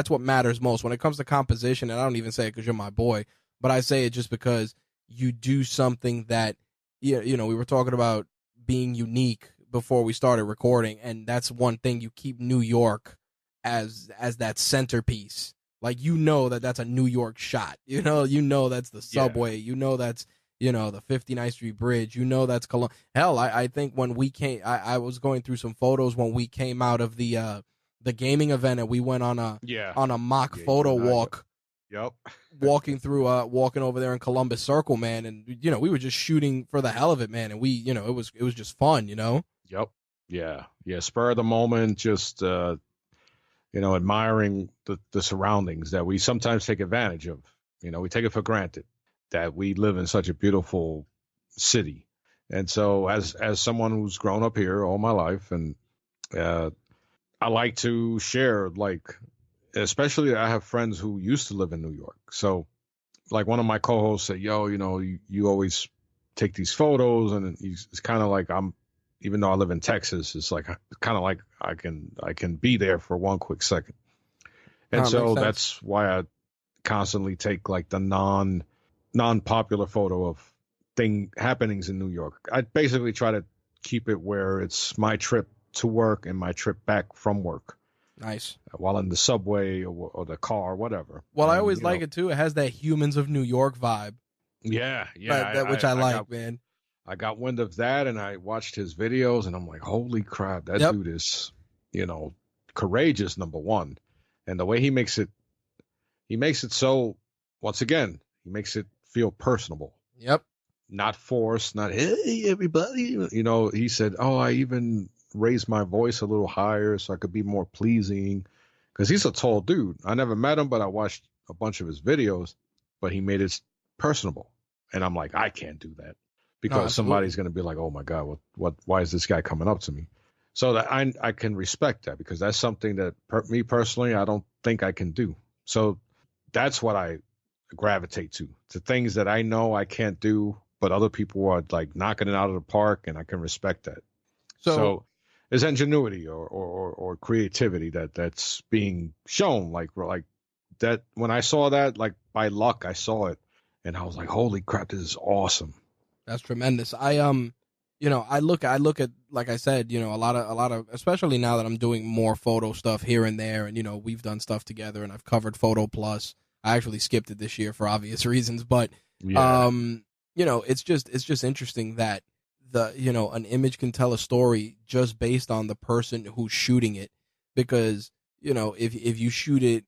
Speaker 1: what matters most when it comes to composition. And I don't even say it because you're my boy, but I say it just because you do something that, we were talking about being unique before we started recording, and that's one thing. You keep New York as that centerpiece. Like, that's a New York shot. That's the subway. That's the 59th Street Bridge. That's Columbia. Hell, I think when we came, I was going through some photos when we came out of the gaming event, and we went on a mock photo walk.
Speaker 2: Yep.
Speaker 1: walking over there in Columbus Circle, man, and we were just shooting for the hell of it, man, and we it was just fun.
Speaker 2: Yep. Yeah. Spur of the moment, just admiring the surroundings that we sometimes take advantage of. We take it for granted that we live in such a beautiful city. And so as someone who's grown up here all my life, and I like to share, like, especially I have friends who used to live in New York. So like one of my co-hosts said, yo, you always take these photos, and it's kind of like even though I live in Texas, it's like kind of like I can be there for one quick second. And so that's why I constantly take like the non-popular photo of happenings in New York. I basically try to keep it where it's my trip to work and my trip back from work.
Speaker 1: Nice.
Speaker 2: While in the subway or the car, whatever.
Speaker 1: Well, I always like it too. It has that Humans of New York vibe.
Speaker 2: Yeah.
Speaker 1: Which I like, man.
Speaker 2: I got wind of that, and I watched his videos, and I'm like, holy crap, that dude is, courageous, number one. And the way he makes it so, once again, he makes it feel personable.
Speaker 1: Yep.
Speaker 2: Not forced, not, hey, everybody. He said, oh, I even raised my voice a little higher so I could be more pleasing. Because he's a tall dude. I never met him, but I watched a bunch of his videos, but he made it personable. And I'm like, I can't do that. Because somebody's going to be like, oh my God, why is this guy coming up to me? So that I can respect that, because that's something that me personally, I don't think I can do. So that's what I gravitate to things that I know I can't do, but other people are like knocking it out of the park, and I can respect that. So there's ingenuity or creativity that's being shown, like that. When I saw that, like by luck, I saw it, and I was like, holy crap, this is awesome.
Speaker 1: That's tremendous. I look at, like I said, a lot of, especially now that I'm doing more photo stuff here and there, and we've done stuff together, and I've covered Photo Plus. I actually skipped it this year for obvious reasons, but
Speaker 2: Yeah.
Speaker 1: it's just interesting that an image can tell a story just based on the person who's shooting it, because if you shoot it,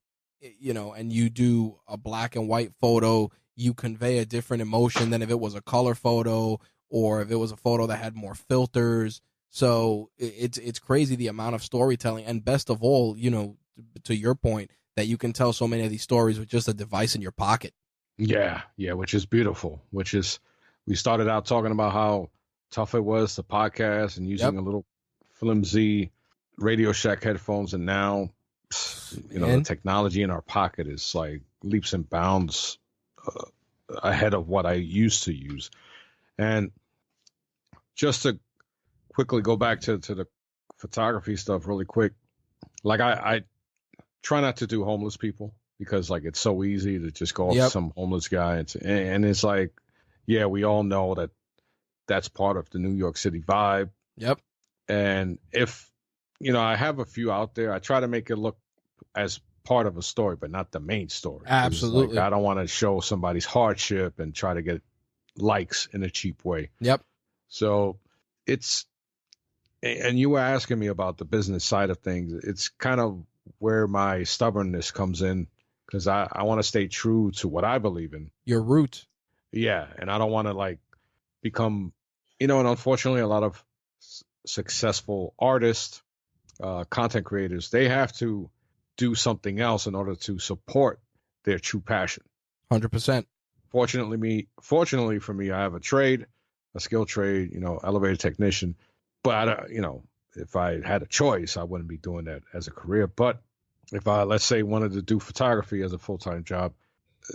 Speaker 1: and you do a black and white photo, you convey a different emotion than if it was a color photo, or if it was a photo that had more filters. So it's crazy the amount of storytelling, and best of all, to your point, that you can tell so many of these stories with just a device in your pocket.
Speaker 2: Yeah, which is beautiful. We started out talking about how tough it was to podcast and using a little flimsy Radio Shack headphones, and now, the technology in our pocket is like leaps and bounds ahead of what I used to use. And just to quickly go back to the photography stuff really quick, like I try not to do homeless people, because like it's so easy to just go off to some homeless guy, and it's like, yeah, we all know that that's part of the New York City vibe.
Speaker 1: Yep.
Speaker 2: And if I have a few out there, I try to make it look as part of a story, but not the main story.
Speaker 1: Absolutely.
Speaker 2: Like, I don't want to show somebody's hardship and try to get likes in a cheap way.
Speaker 1: Yep.
Speaker 2: So and you were asking me about the business side of things. It's kind of where my stubbornness comes in, because I want to stay true to what I believe in.
Speaker 1: Your roots.
Speaker 2: Yeah. And I don't want to like become, and unfortunately a lot of successful artists, content creators, they have to do something else in order to support their true passion.
Speaker 1: 100%.
Speaker 2: Fortunately for me, I have a skill trade, elevator technician. But if I had a choice, I wouldn't be doing that as a career. But if I, let's say, wanted to do photography as a full-time job,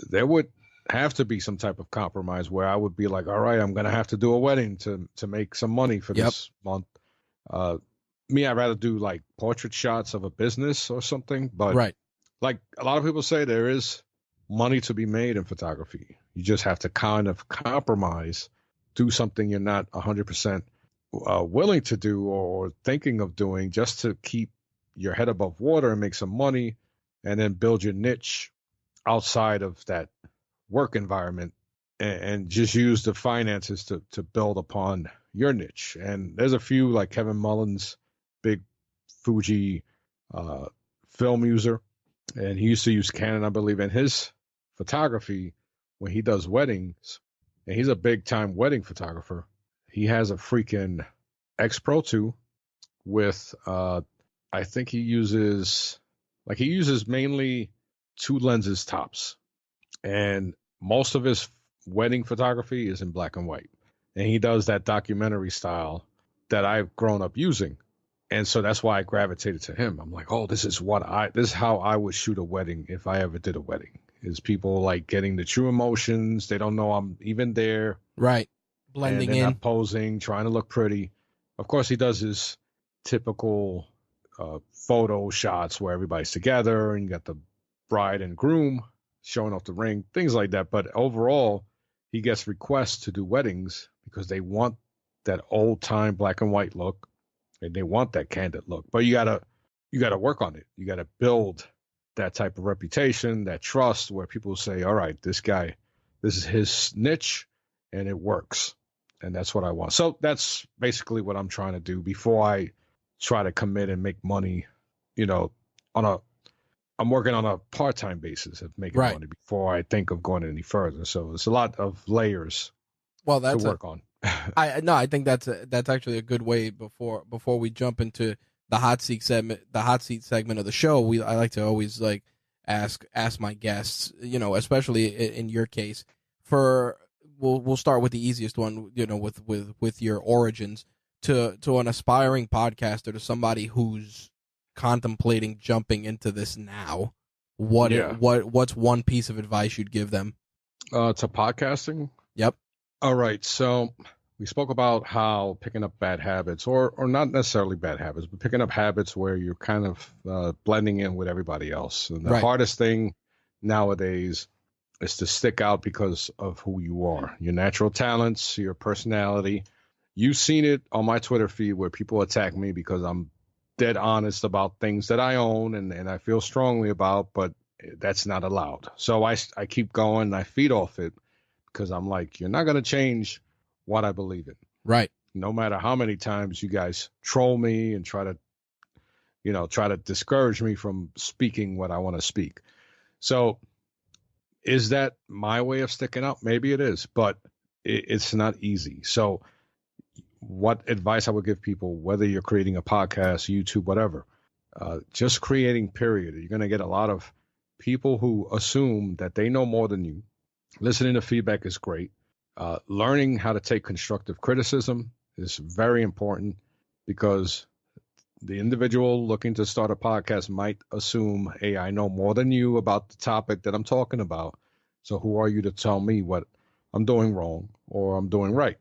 Speaker 2: there would have to be some type of compromise where I would be like, all right, I'm going to have to do a wedding to make some money for this month. I'd rather do like portrait shots of a business or something. But
Speaker 1: right.
Speaker 2: Like a lot of people say, there is money to be made in photography. You just have to kind of compromise, do something you're not 100% willing to do or thinking of doing, just to keep your head above water and make some money, and then build your niche outside of that work environment, and just use the finances to build upon your niche. And there's a few, like Kevin Mullins, big Fuji film user, and he used to use Canon, I believe, in his photography when he does weddings, and he's a big time wedding photographer. He has a freaking X Pro 2 with I think he uses mainly 2 lenses tops, and most of his wedding photography is in black and white, and he does that documentary style that I've grown up using. And so that's why I gravitated to him. I'm like, oh, this is how I would shoot a wedding if I ever did a wedding. Is people like getting the true emotions. They don't know I'm even there.
Speaker 1: Right. Blending in.
Speaker 2: Not posing, trying to look pretty. Of course, he does his typical photo shots where everybody's together and you got the bride and groom showing off the ring, things like that. But overall, he gets requests to do weddings because they want that old time black and white look, and they want that candid look. But you gotta work on it. You gotta build that type of reputation, that trust, where people say, all right, this guy, this is his niche and it works. And that's what I want. So that's basically what I'm trying to do before I try to commit and make money, I'm working on a part-time basis of making money before I think of going any further. So it's a lot of layers to work on.
Speaker 1: I think that's actually a good way before we jump into the hot seat segment of the show. I like to always like ask my guests, especially in your case, we'll start with the easiest one, with your origins to an aspiring podcaster, to somebody who's contemplating jumping into this now. What's one piece of advice you'd give them?
Speaker 2: To podcasting?
Speaker 1: Yep.
Speaker 2: All right. So we spoke about how picking up bad habits, or not necessarily bad habits, but picking up habits where you're kind of blending in with everybody else. And the hardest thing nowadays is to stick out because of who you are, your natural talents, your personality. you've seen it on my Twitter feed where people attack me because I'm dead honest about things that I own and I feel strongly about, but that's not allowed. So I keep going and I feed off it because I'm like, you're not going to change what I believe in.
Speaker 1: Right.
Speaker 2: No matter how many times you guys troll me and try to discourage me from speaking what I want to speak. So is that my way of sticking up? Maybe it is, but it's not easy. So what advice I would give people, whether you're creating a podcast, YouTube, whatever, just creating, period. You're going to get a lot of people who assume that they know more than you. Listening to feedback is great. Learning how to take constructive criticism is very important because the individual looking to start a podcast might assume, hey, I know more than you about the topic that I'm talking about. So who are you to tell me what I'm doing wrong or I'm doing right?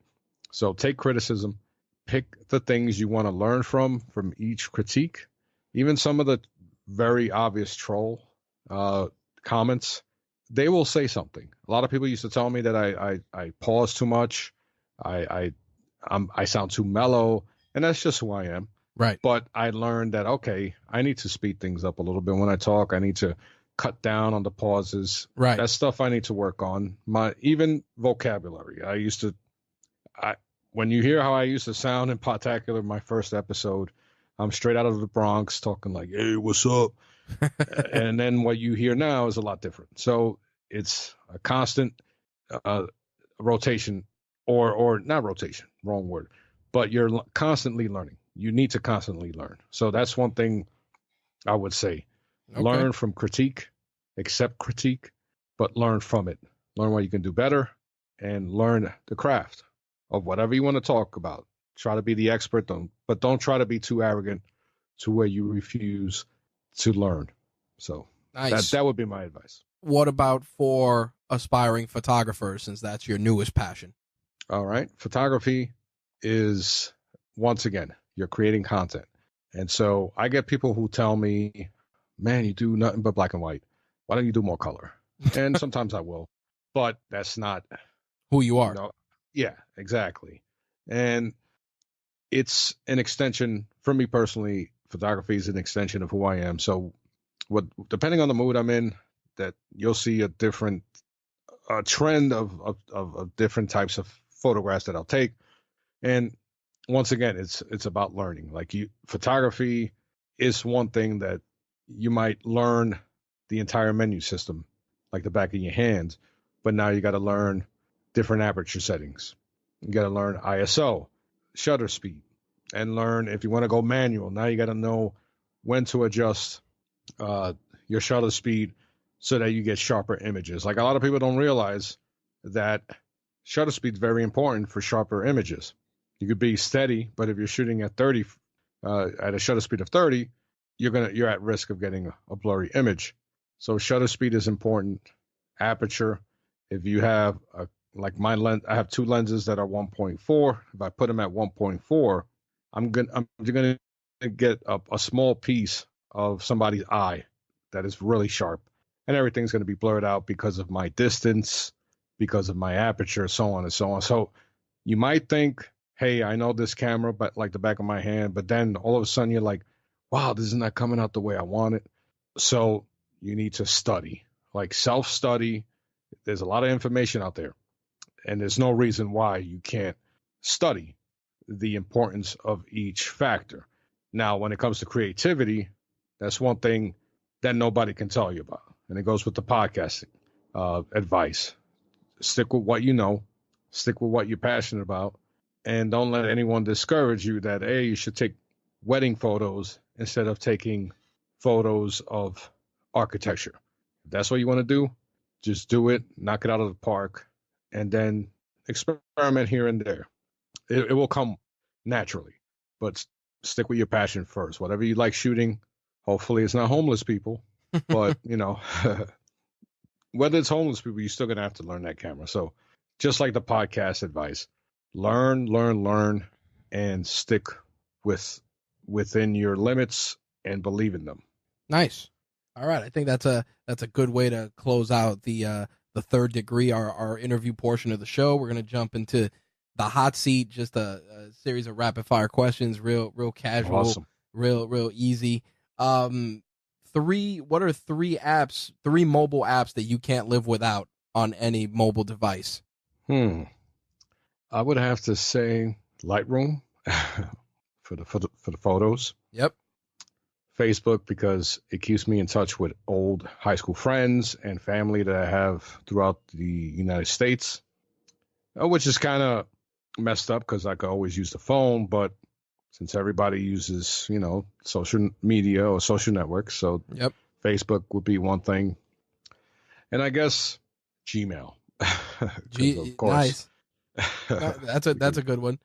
Speaker 2: So take criticism, pick the things you want to learn from each critique, even some of the very obvious troll comments. They will say something. A lot of people used to tell me that I pause too much. I sound too mellow, and that's just who I am.
Speaker 1: Right.
Speaker 2: But I learned that, okay, I need to speed things up a little bit when I talk. I need to cut down on the pauses.
Speaker 1: Right.
Speaker 2: That's stuff I need to work on. Even vocabulary. When you hear how I used to sound in Podtacular, my first episode, I'm straight out of the Bronx talking like, hey, what's up? And then what you hear now is a lot different. So it's a constant rotation or not rotation, wrong word, but you're constantly learning. You need to constantly learn. So that's one thing I would say. Okay. Learn from critique, accept critique, but learn from it. Learn what you can do better and learn the craft of whatever you want to talk about. Try to be the expert, but don't try to be too arrogant to where you refuse to learn. So nice. That would be my advice.
Speaker 1: What about for aspiring photographers, since that's your newest passion?
Speaker 2: All right. Photography is, once again, you're creating content. And so I get people who tell me, man, you do nothing but black and white. Why don't you do more color? And sometimes I will, but that's not
Speaker 1: who you are.
Speaker 2: Yeah, exactly. And it's an extension for me personally. Photography is an extension of who I am. So depending on the mood I'm in, that you'll see a different trend of different types of photographs that I'll take. And once again, it's about learning. Like photography is one thing that you might learn the entire menu system like the back of your hand, but now you got to learn different aperture settings. You got to learn ISO, shutter speed, and learn if you want to go manual. Now you got to know when to adjust your shutter speed so that you get sharper images. Like a lot of people don't realize that shutter speed is very important for sharper images. You could be steady, but if you're shooting at 30, at a shutter speed of 30, you're at risk of getting a blurry image. So shutter speed is important. Aperture, if you have like my lens, I have two lenses that are 1.4. If I put them at 1.4, I'm gonna get a small piece of somebody's eye that is really sharp, and everything's going to be blurred out because of my distance, because of my aperture, so on and so on. So you might think, hey, I know this camera, but like the back of my hand, but then all of a sudden you're like, wow, this is not coming out the way I want it. So you need to study, like self-study. There's a lot of information out there, and there's no reason why you can't study the importance of each factor. Now, when it comes to creativity, that's one thing that nobody can tell you about. And it goes with the podcasting advice. Stick with what you know, stick with what you're passionate about, and don't let anyone discourage you that, hey, you should take wedding photos instead of taking photos of architecture. If that's what you want to do, just do it, knock it out of the park, and then experiment here and there. It will come naturally, but stick with your passion first. Whatever you like shooting, hopefully it's not homeless people, but whether it's homeless people, you're still going to have to learn that camera. So just like the podcast advice, learn, and stick within your limits and believe in them.
Speaker 1: Nice. All right. I think that's a good way to close out the third degree, our interview portion of the show. We're going to jump into the hot seat, just a series of rapid fire questions, real casual,
Speaker 2: Awesome.
Speaker 1: real easy. What are three mobile apps that you can't live without on any mobile device?
Speaker 2: I would have to say Lightroom for the photos.
Speaker 1: Yep.
Speaker 2: Facebook, because it keeps me in touch with old high school friends and family that I have throughout the United States, which is kind of messed up because I could always use the phone, but since everybody uses, social media or social networks, so
Speaker 1: yep,
Speaker 2: Facebook would be one thing, and I guess Gmail.
Speaker 1: Of course. Nice. That's a good one.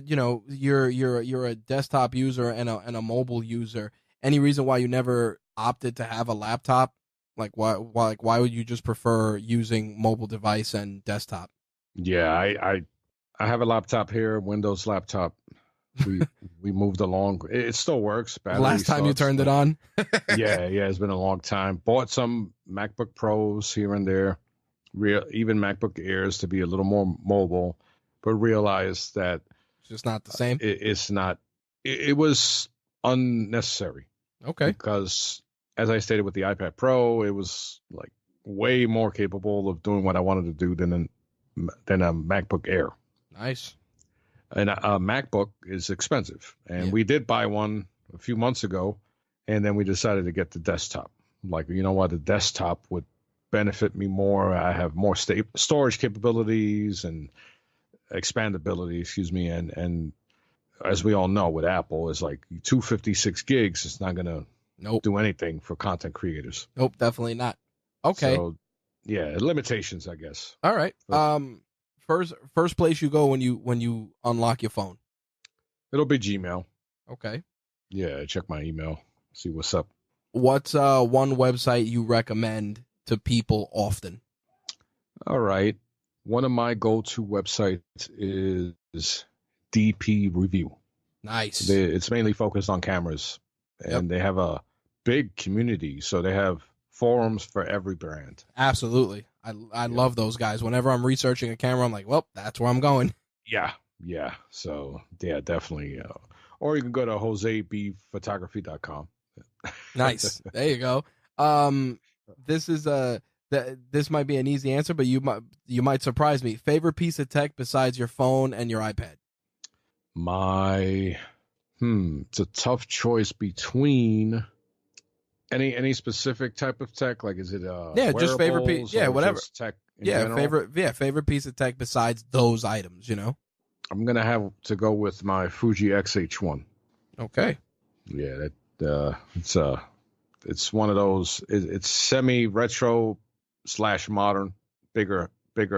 Speaker 1: You're a desktop user and a mobile user. Any reason why you never opted to have a laptop? Like why would you just prefer using mobile device and desktop?
Speaker 2: Yeah, I have a laptop here, Windows laptop. We moved along. It still works.
Speaker 1: Last time you turned it on?
Speaker 2: yeah, it's been a long time. Bought some MacBook Pros here and there, even MacBook Airs to be a little more mobile, but realized that
Speaker 1: it's just not the same.
Speaker 2: It's not. It was unnecessary.
Speaker 1: Okay.
Speaker 2: Because as I stated with the iPad Pro, it was like way more capable of doing what I wanted to do than a MacBook Air.
Speaker 1: Nice.
Speaker 2: And a MacBook is expensive. And we did buy one a few months ago, and then we decided to get the desktop. Like, you know what? The desktop would benefit me more. I have more storage capabilities and expandability, and as we all know with Apple, is like 256 gigs. It's not going to do anything for content creators.
Speaker 1: Nope, definitely not. Okay.
Speaker 2: So, yeah, limitations, I guess.
Speaker 1: All right. But, first place you go when you unlock your phone?
Speaker 2: It'll be Gmail.
Speaker 1: Okay.
Speaker 2: Yeah, check my email, see what's up.
Speaker 1: What's one website you recommend to people often?
Speaker 2: All right. One of my go-to websites is DP Review.
Speaker 1: Nice.
Speaker 2: It's mainly focused on cameras, and they have a big community, so they have forums for every brand.
Speaker 1: Absolutely. I love those guys. Whenever I'm researching a camera, I'm like, well, that's where I'm going. Yeah.
Speaker 2: So, yeah, definitely. Or you can go to josebphotography.com.
Speaker 1: Nice. There you go. This might be an easy answer, but you might surprise me. Favorite piece of tech besides your phone and your iPad?
Speaker 2: It's a tough choice between any specific type of tech. Like, is it
Speaker 1: just favorite piece? Yeah, whatever.
Speaker 2: Tech.
Speaker 1: Favorite piece of tech besides those items.
Speaker 2: I'm gonna have to go with my Fuji X-H1.
Speaker 1: Okay.
Speaker 2: Yeah, it's one of those. It's semi-retro / modern, bigger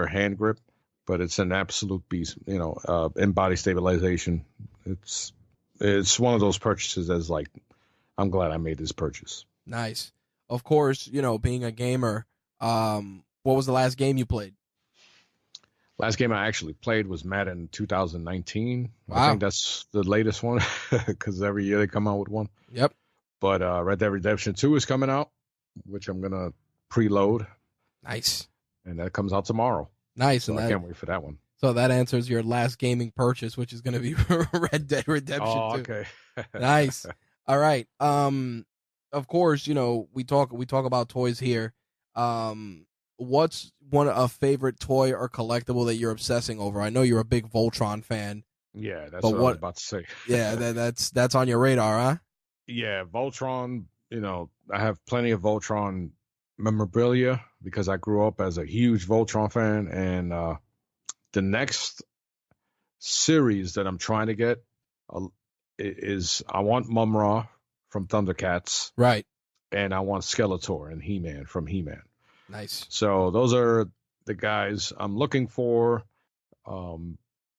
Speaker 2: hand grip, but it's an absolute beast. In body stabilization. It's one of those purchases that's like, I'm glad I made this purchase.
Speaker 1: Nice. Of course, being a gamer, what was the last game you played?
Speaker 2: Last game I actually played was Madden 2019.
Speaker 1: Wow.
Speaker 2: I think that's the latest one because every year they come out with one.
Speaker 1: Yep.
Speaker 2: But Red Dead Redemption 2 is coming out, which I'm going to preload.
Speaker 1: Nice.
Speaker 2: And that comes out tomorrow.
Speaker 1: Nice.
Speaker 2: So I can't wait for that one.
Speaker 1: So that answers your last gaming purchase, which is going to be Red Dead Redemption 2.
Speaker 2: Oh, okay.
Speaker 1: Nice. All right. Of course, we talk about toys here. What's a favorite toy or collectible that you're obsessing over? I know you're a big Voltron fan.
Speaker 2: Yeah, that's what I was about to say.
Speaker 1: Yeah, that's on your radar, huh?
Speaker 2: Yeah, Voltron, I have plenty of Voltron memorabilia because I grew up as a huge Voltron fan, and the next series that I'm trying to get is I want Mum-Ra from Thundercats.
Speaker 1: Right.
Speaker 2: And I want Skeletor and He-Man from He-Man.
Speaker 1: Nice.
Speaker 2: So those are the guys I'm looking for.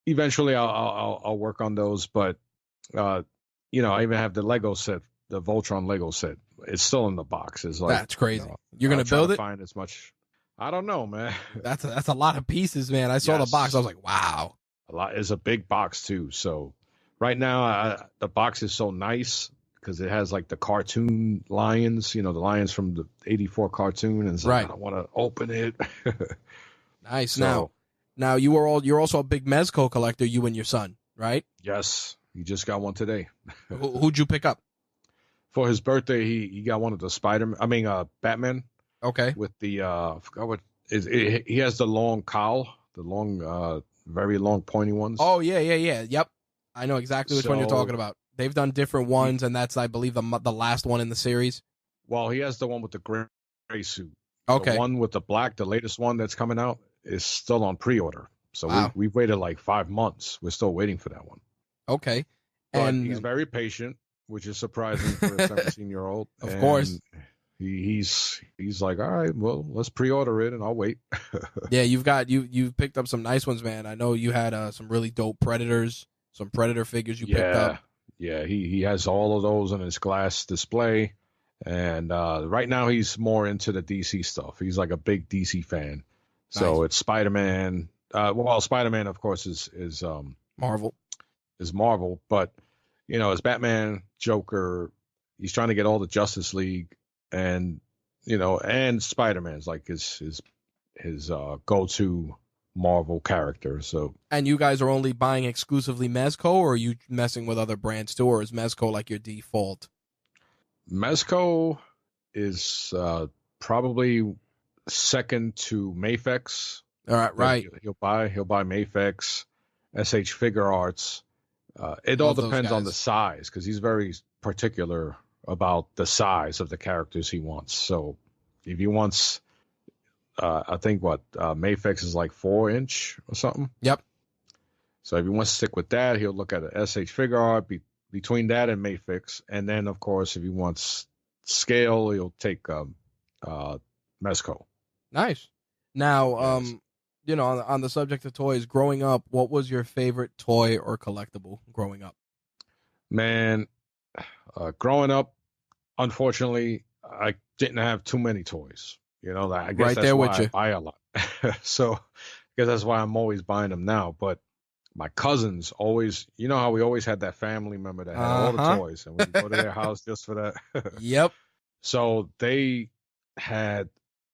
Speaker 2: Eventually I'll work on those, but I even have the Lego set, the Voltron Lego set. It's still in the box. It's like,
Speaker 1: that's crazy. You're gonna build it?
Speaker 2: Find as much. I don't know, man.
Speaker 1: That's a lot of pieces, man. I saw the box. I was like, wow.
Speaker 2: A lot. It's a big box too. So right now the box is so nice because it has like the cartoon lions, the lions from the '84 cartoon, and so
Speaker 1: right.
Speaker 2: I don't want to open it.
Speaker 1: Nice. Now, Now you're also a big Mezco collector, you and your son, right?
Speaker 2: Yes, he just got one today.
Speaker 1: Who'd you pick up?
Speaker 2: For his birthday, he got one of the Batman
Speaker 1: Okay.
Speaker 2: with the I forgot what is it, he has the long cowl, the long very long pointy ones.
Speaker 1: Oh yeah. Yep. I know exactly which one you're talking about. They've done different ones, and that's, I believe, the last one in the series.
Speaker 2: Well, he has the one with the gray suit.
Speaker 1: Okay.
Speaker 2: The one with the black, the latest one that's coming out, is still on pre-order. So
Speaker 1: wow.
Speaker 2: we've waited like 5 months. We're still waiting for that one.
Speaker 1: Okay.
Speaker 2: But he's very patient, which is surprising for a 17-year-old.
Speaker 1: Of course.
Speaker 2: He's like, all right, well, let's pre-order it and I'll wait.
Speaker 1: Yeah, you've picked up some nice ones, man. I know you had some really dope Predators, some Predator figures you picked up.
Speaker 2: Yeah, he has all of those on his glass display. And right now he's more into the DC stuff. He's like a big DC fan. So it's Spider-Man. Well, Spider-Man, of course, is
Speaker 1: Marvel.
Speaker 2: Is Marvel, but it's Batman, Joker. He's trying to get all the Justice League, and and Spider-Man's like his go-to Marvel character. So.
Speaker 1: And you guys are only buying exclusively Mezco, or are you messing with other brands too, or is Mezco like your default?
Speaker 2: Mezco is probably second to Mafex.
Speaker 1: All right.
Speaker 2: He'll buy Mafex, SH Figure Arts. It all depends on the size, because he's very particular about the size of the characters he wants. So if he wants, I think Mafex is like 4-inch or something.
Speaker 1: Yep.
Speaker 2: So if he wants to stick with that, he'll look at a SH Figure Art between that and Mafex. And then, of course, if he wants scale, he'll take Mezco.
Speaker 1: Nice. Now, yes. On the subject of toys, growing up, what was your favorite toy or collectible growing up?
Speaker 2: Man, growing up, unfortunately, I didn't have too many toys. I guess that's why I buy a lot. So I guess that's why I'm always buying them now. But my cousins always, how we always had that family member that had all the toys, and we go to their house just for that.
Speaker 1: Yep.
Speaker 2: So they had,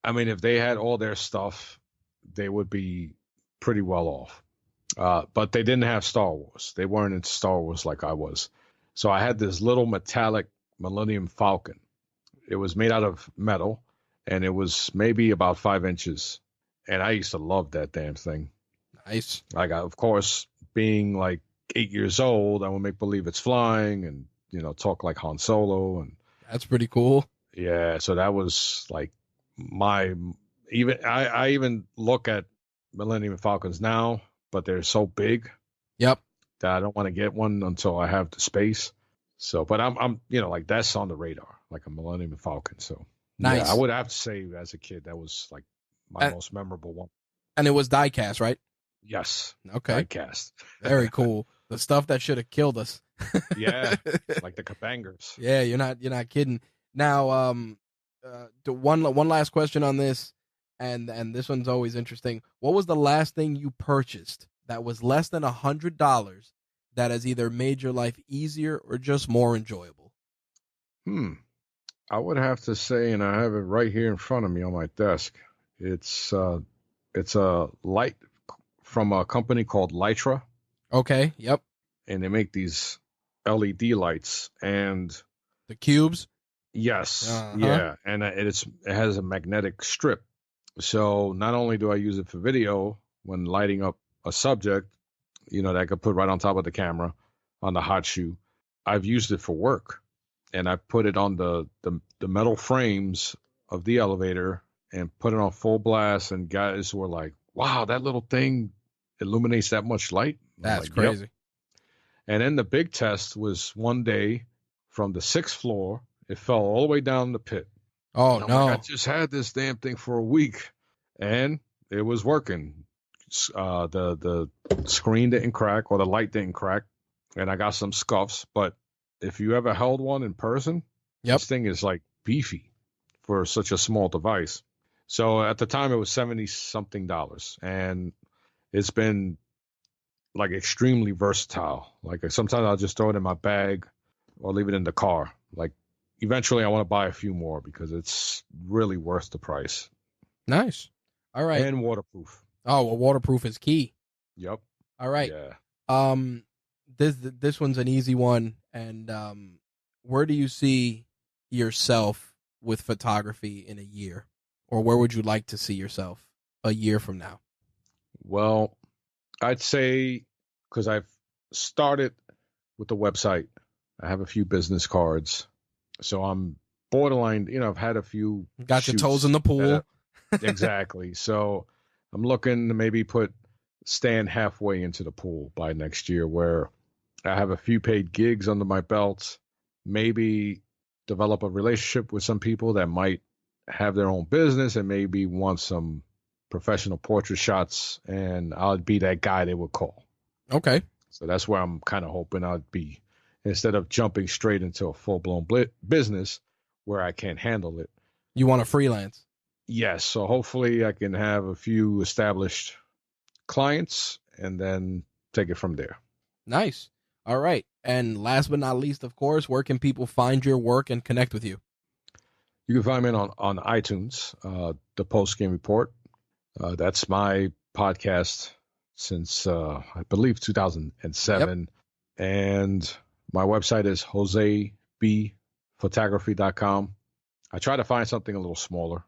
Speaker 2: if they had all their stuff, they would be pretty well off. But they didn't have Star Wars. They weren't into Star Wars like I was. So I had this little metallic Millennium Falcon. It was made out of metal, and it was maybe about 5 inches. And I used to love that damn thing.
Speaker 1: Nice.
Speaker 2: Of course, being like 8 years old, I would make believe it's flying and, talk like Han Solo. And
Speaker 1: that's pretty cool.
Speaker 2: Yeah. So that was like I even look at Millennium Falcons now, but they're so big.
Speaker 1: Yep.
Speaker 2: That I don't want to get one until I have the space. So, but I'm like that's on the radar, like a Millennium Falcon. So
Speaker 1: nice.
Speaker 2: Yeah, I would have to say as a kid that was like my most memorable one.
Speaker 1: And it was die-cast, right?
Speaker 2: Yes.
Speaker 1: Okay.
Speaker 2: Die-cast.
Speaker 1: Very cool. The stuff that should have killed us.
Speaker 2: Yeah, like the Kabangers.
Speaker 1: Yeah, you're not kidding. Now, one last question on this, and this one's always interesting. What was the last thing you purchased that was less than $100 that has either made your life easier or just more enjoyable?
Speaker 2: I would have to say, and I have it right here in front of me on my desk. It's a light from a company called Lytra.
Speaker 1: Okay. Yep.
Speaker 2: And they make these LED lights and
Speaker 1: the cubes.
Speaker 2: Yes. Yeah. And it has a magnetic strip. So not only do I use it for video when lighting up a subject, that I could put right on top of the camera on the hot shoe, I've used it for work. And I put it on the metal frames of the elevator and put it on full blast. And guys were like, wow, that little thing illuminates that much light.
Speaker 1: That's crazy.
Speaker 2: Yep. And then the big test was one day from the 6th floor. It fell all the way down the pit.
Speaker 1: Oh, no.
Speaker 2: I just had this damn thing for a week, and it was working. The screen didn't crack, or the light didn't crack, and I got some scuffs. But if you ever held one in person, this thing is like beefy for such a small device. So at the time, it was $70-something, and it's been like extremely versatile. Like sometimes I'll just throw it in my bag or leave it in the car. Like eventually I want to buy a few more because it's really worth the price.
Speaker 1: Nice. All right.
Speaker 2: And waterproof.
Speaker 1: Oh, well, waterproof is key.
Speaker 2: Yep.
Speaker 1: All right.
Speaker 2: Yeah.
Speaker 1: This one's an easy one. And where do you see yourself with photography in a year? Or where would you like to see yourself a year from now?
Speaker 2: Well, I'd say because I've started with the website, I have a few business cards, so I'm borderline. I've had a few
Speaker 1: Got your toes
Speaker 2: shoots
Speaker 1: in the pool.
Speaker 2: exactly. So I'm looking to maybe stand halfway into the pool by next year, where I have a few paid gigs under my belt, maybe develop a relationship with some people that might have their own business and maybe want some professional portrait shots, and I'll be that guy they would call.
Speaker 1: Okay.
Speaker 2: So that's where I'm kind of hoping I'd be, instead of jumping straight into a full-blown business where I can't handle it.
Speaker 1: You want to freelance?
Speaker 2: Yes. So hopefully I can have a few established clients and then take it from there.
Speaker 1: Nice. All right. And last but not least, of course, where can people find your work and connect with you?
Speaker 2: You can find me on iTunes, the Post Game Report. That's my podcast since, I believe, 2007. Yep. And my website is josebphotography.com. I try to find something a little smaller.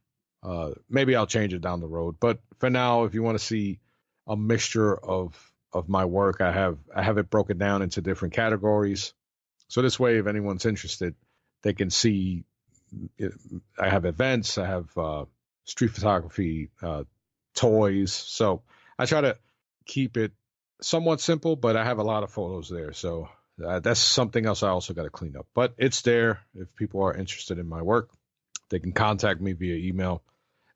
Speaker 2: Maybe I'll change it down the road. But for now, if you want to see a mixture of my work, I have it broken down into different categories. So this way, if anyone's interested, they can see. I have events, I have street photography, toys. So I try to keep it somewhat simple, but I have a lot of photos there. So that's something else I also got to clean up. But it's there. If people are interested in my work, they can contact me via email.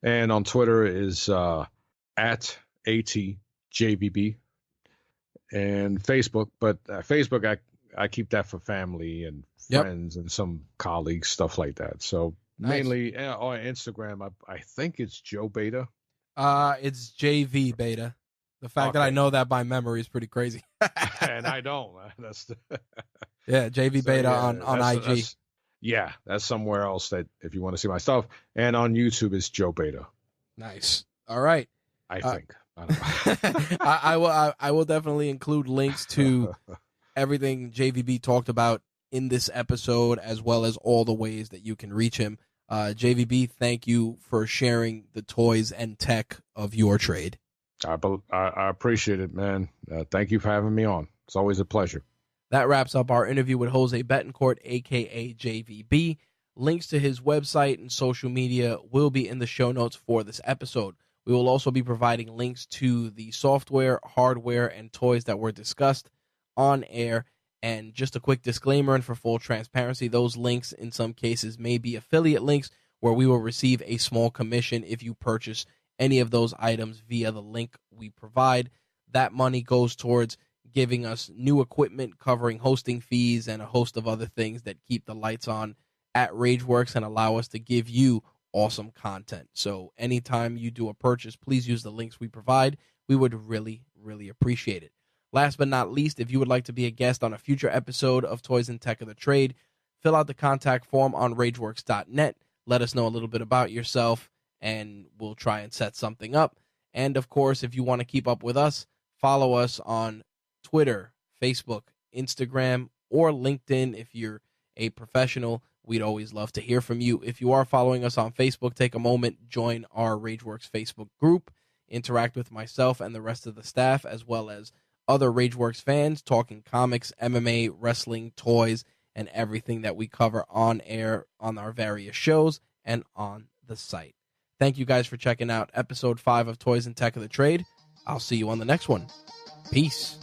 Speaker 2: And on Twitter is at ATJVB. And Facebook, but Facebook, I keep that for family and friends and some colleagues, stuff like that. So mainly on Instagram, I think it's Joe Beta.
Speaker 1: It's JV Beta. The fact that I know that by memory is pretty crazy.
Speaker 2: And I don't. That's
Speaker 1: JV Beta on IG.
Speaker 2: That's somewhere else that if you want to see my stuff. And on YouTube is Joe Beta.
Speaker 1: Nice. All right.
Speaker 2: I think. I don't
Speaker 1: know. I will definitely include links to everything JVB talked about in this episode, as well as all the ways that you can reach him. JVB, thank you for sharing the toys and tech of your trade.
Speaker 2: I appreciate it, man. Thank you for having me on. It's always a pleasure.
Speaker 1: That wraps up our interview with Jose Betancourt, a.k.a. JVB. Links to his website and social media will be in the show notes for this episode. We will also be providing links to the software, hardware, and toys that were discussed on air. And just a quick disclaimer, and for full transparency, those links in some cases may be affiliate links where we will receive a small commission if you purchase any of those items via the link we provide. That money goes towards giving us new equipment, covering hosting fees, and a host of other things that keep the lights on at RageWorks and allow us to give you awesome content. So anytime you do a purchase, please use the links we provide. We would really, really appreciate it. Last but not least, if you would like to be a guest on a future episode of Toys and Tech of the Trade, fill out the contact form on rageworks.net. Let us know a little bit about yourself, and we'll try and set something up. And, of course, if you want to keep up with us, follow us on Twitter, Facebook, Instagram, or LinkedIn if you're a professional. We'd always love to hear from you. If you are following us on Facebook, take a moment, join our RageWorks Facebook group, interact with myself and the rest of the staff, as well as other RageWorks fans, talking comics, MMA, wrestling, toys, and everything that we cover on air on our various shows and on the site. Thank you guys for checking out episode 5 of Toys and Tech of the Trade. I'll see you on the next one. Peace.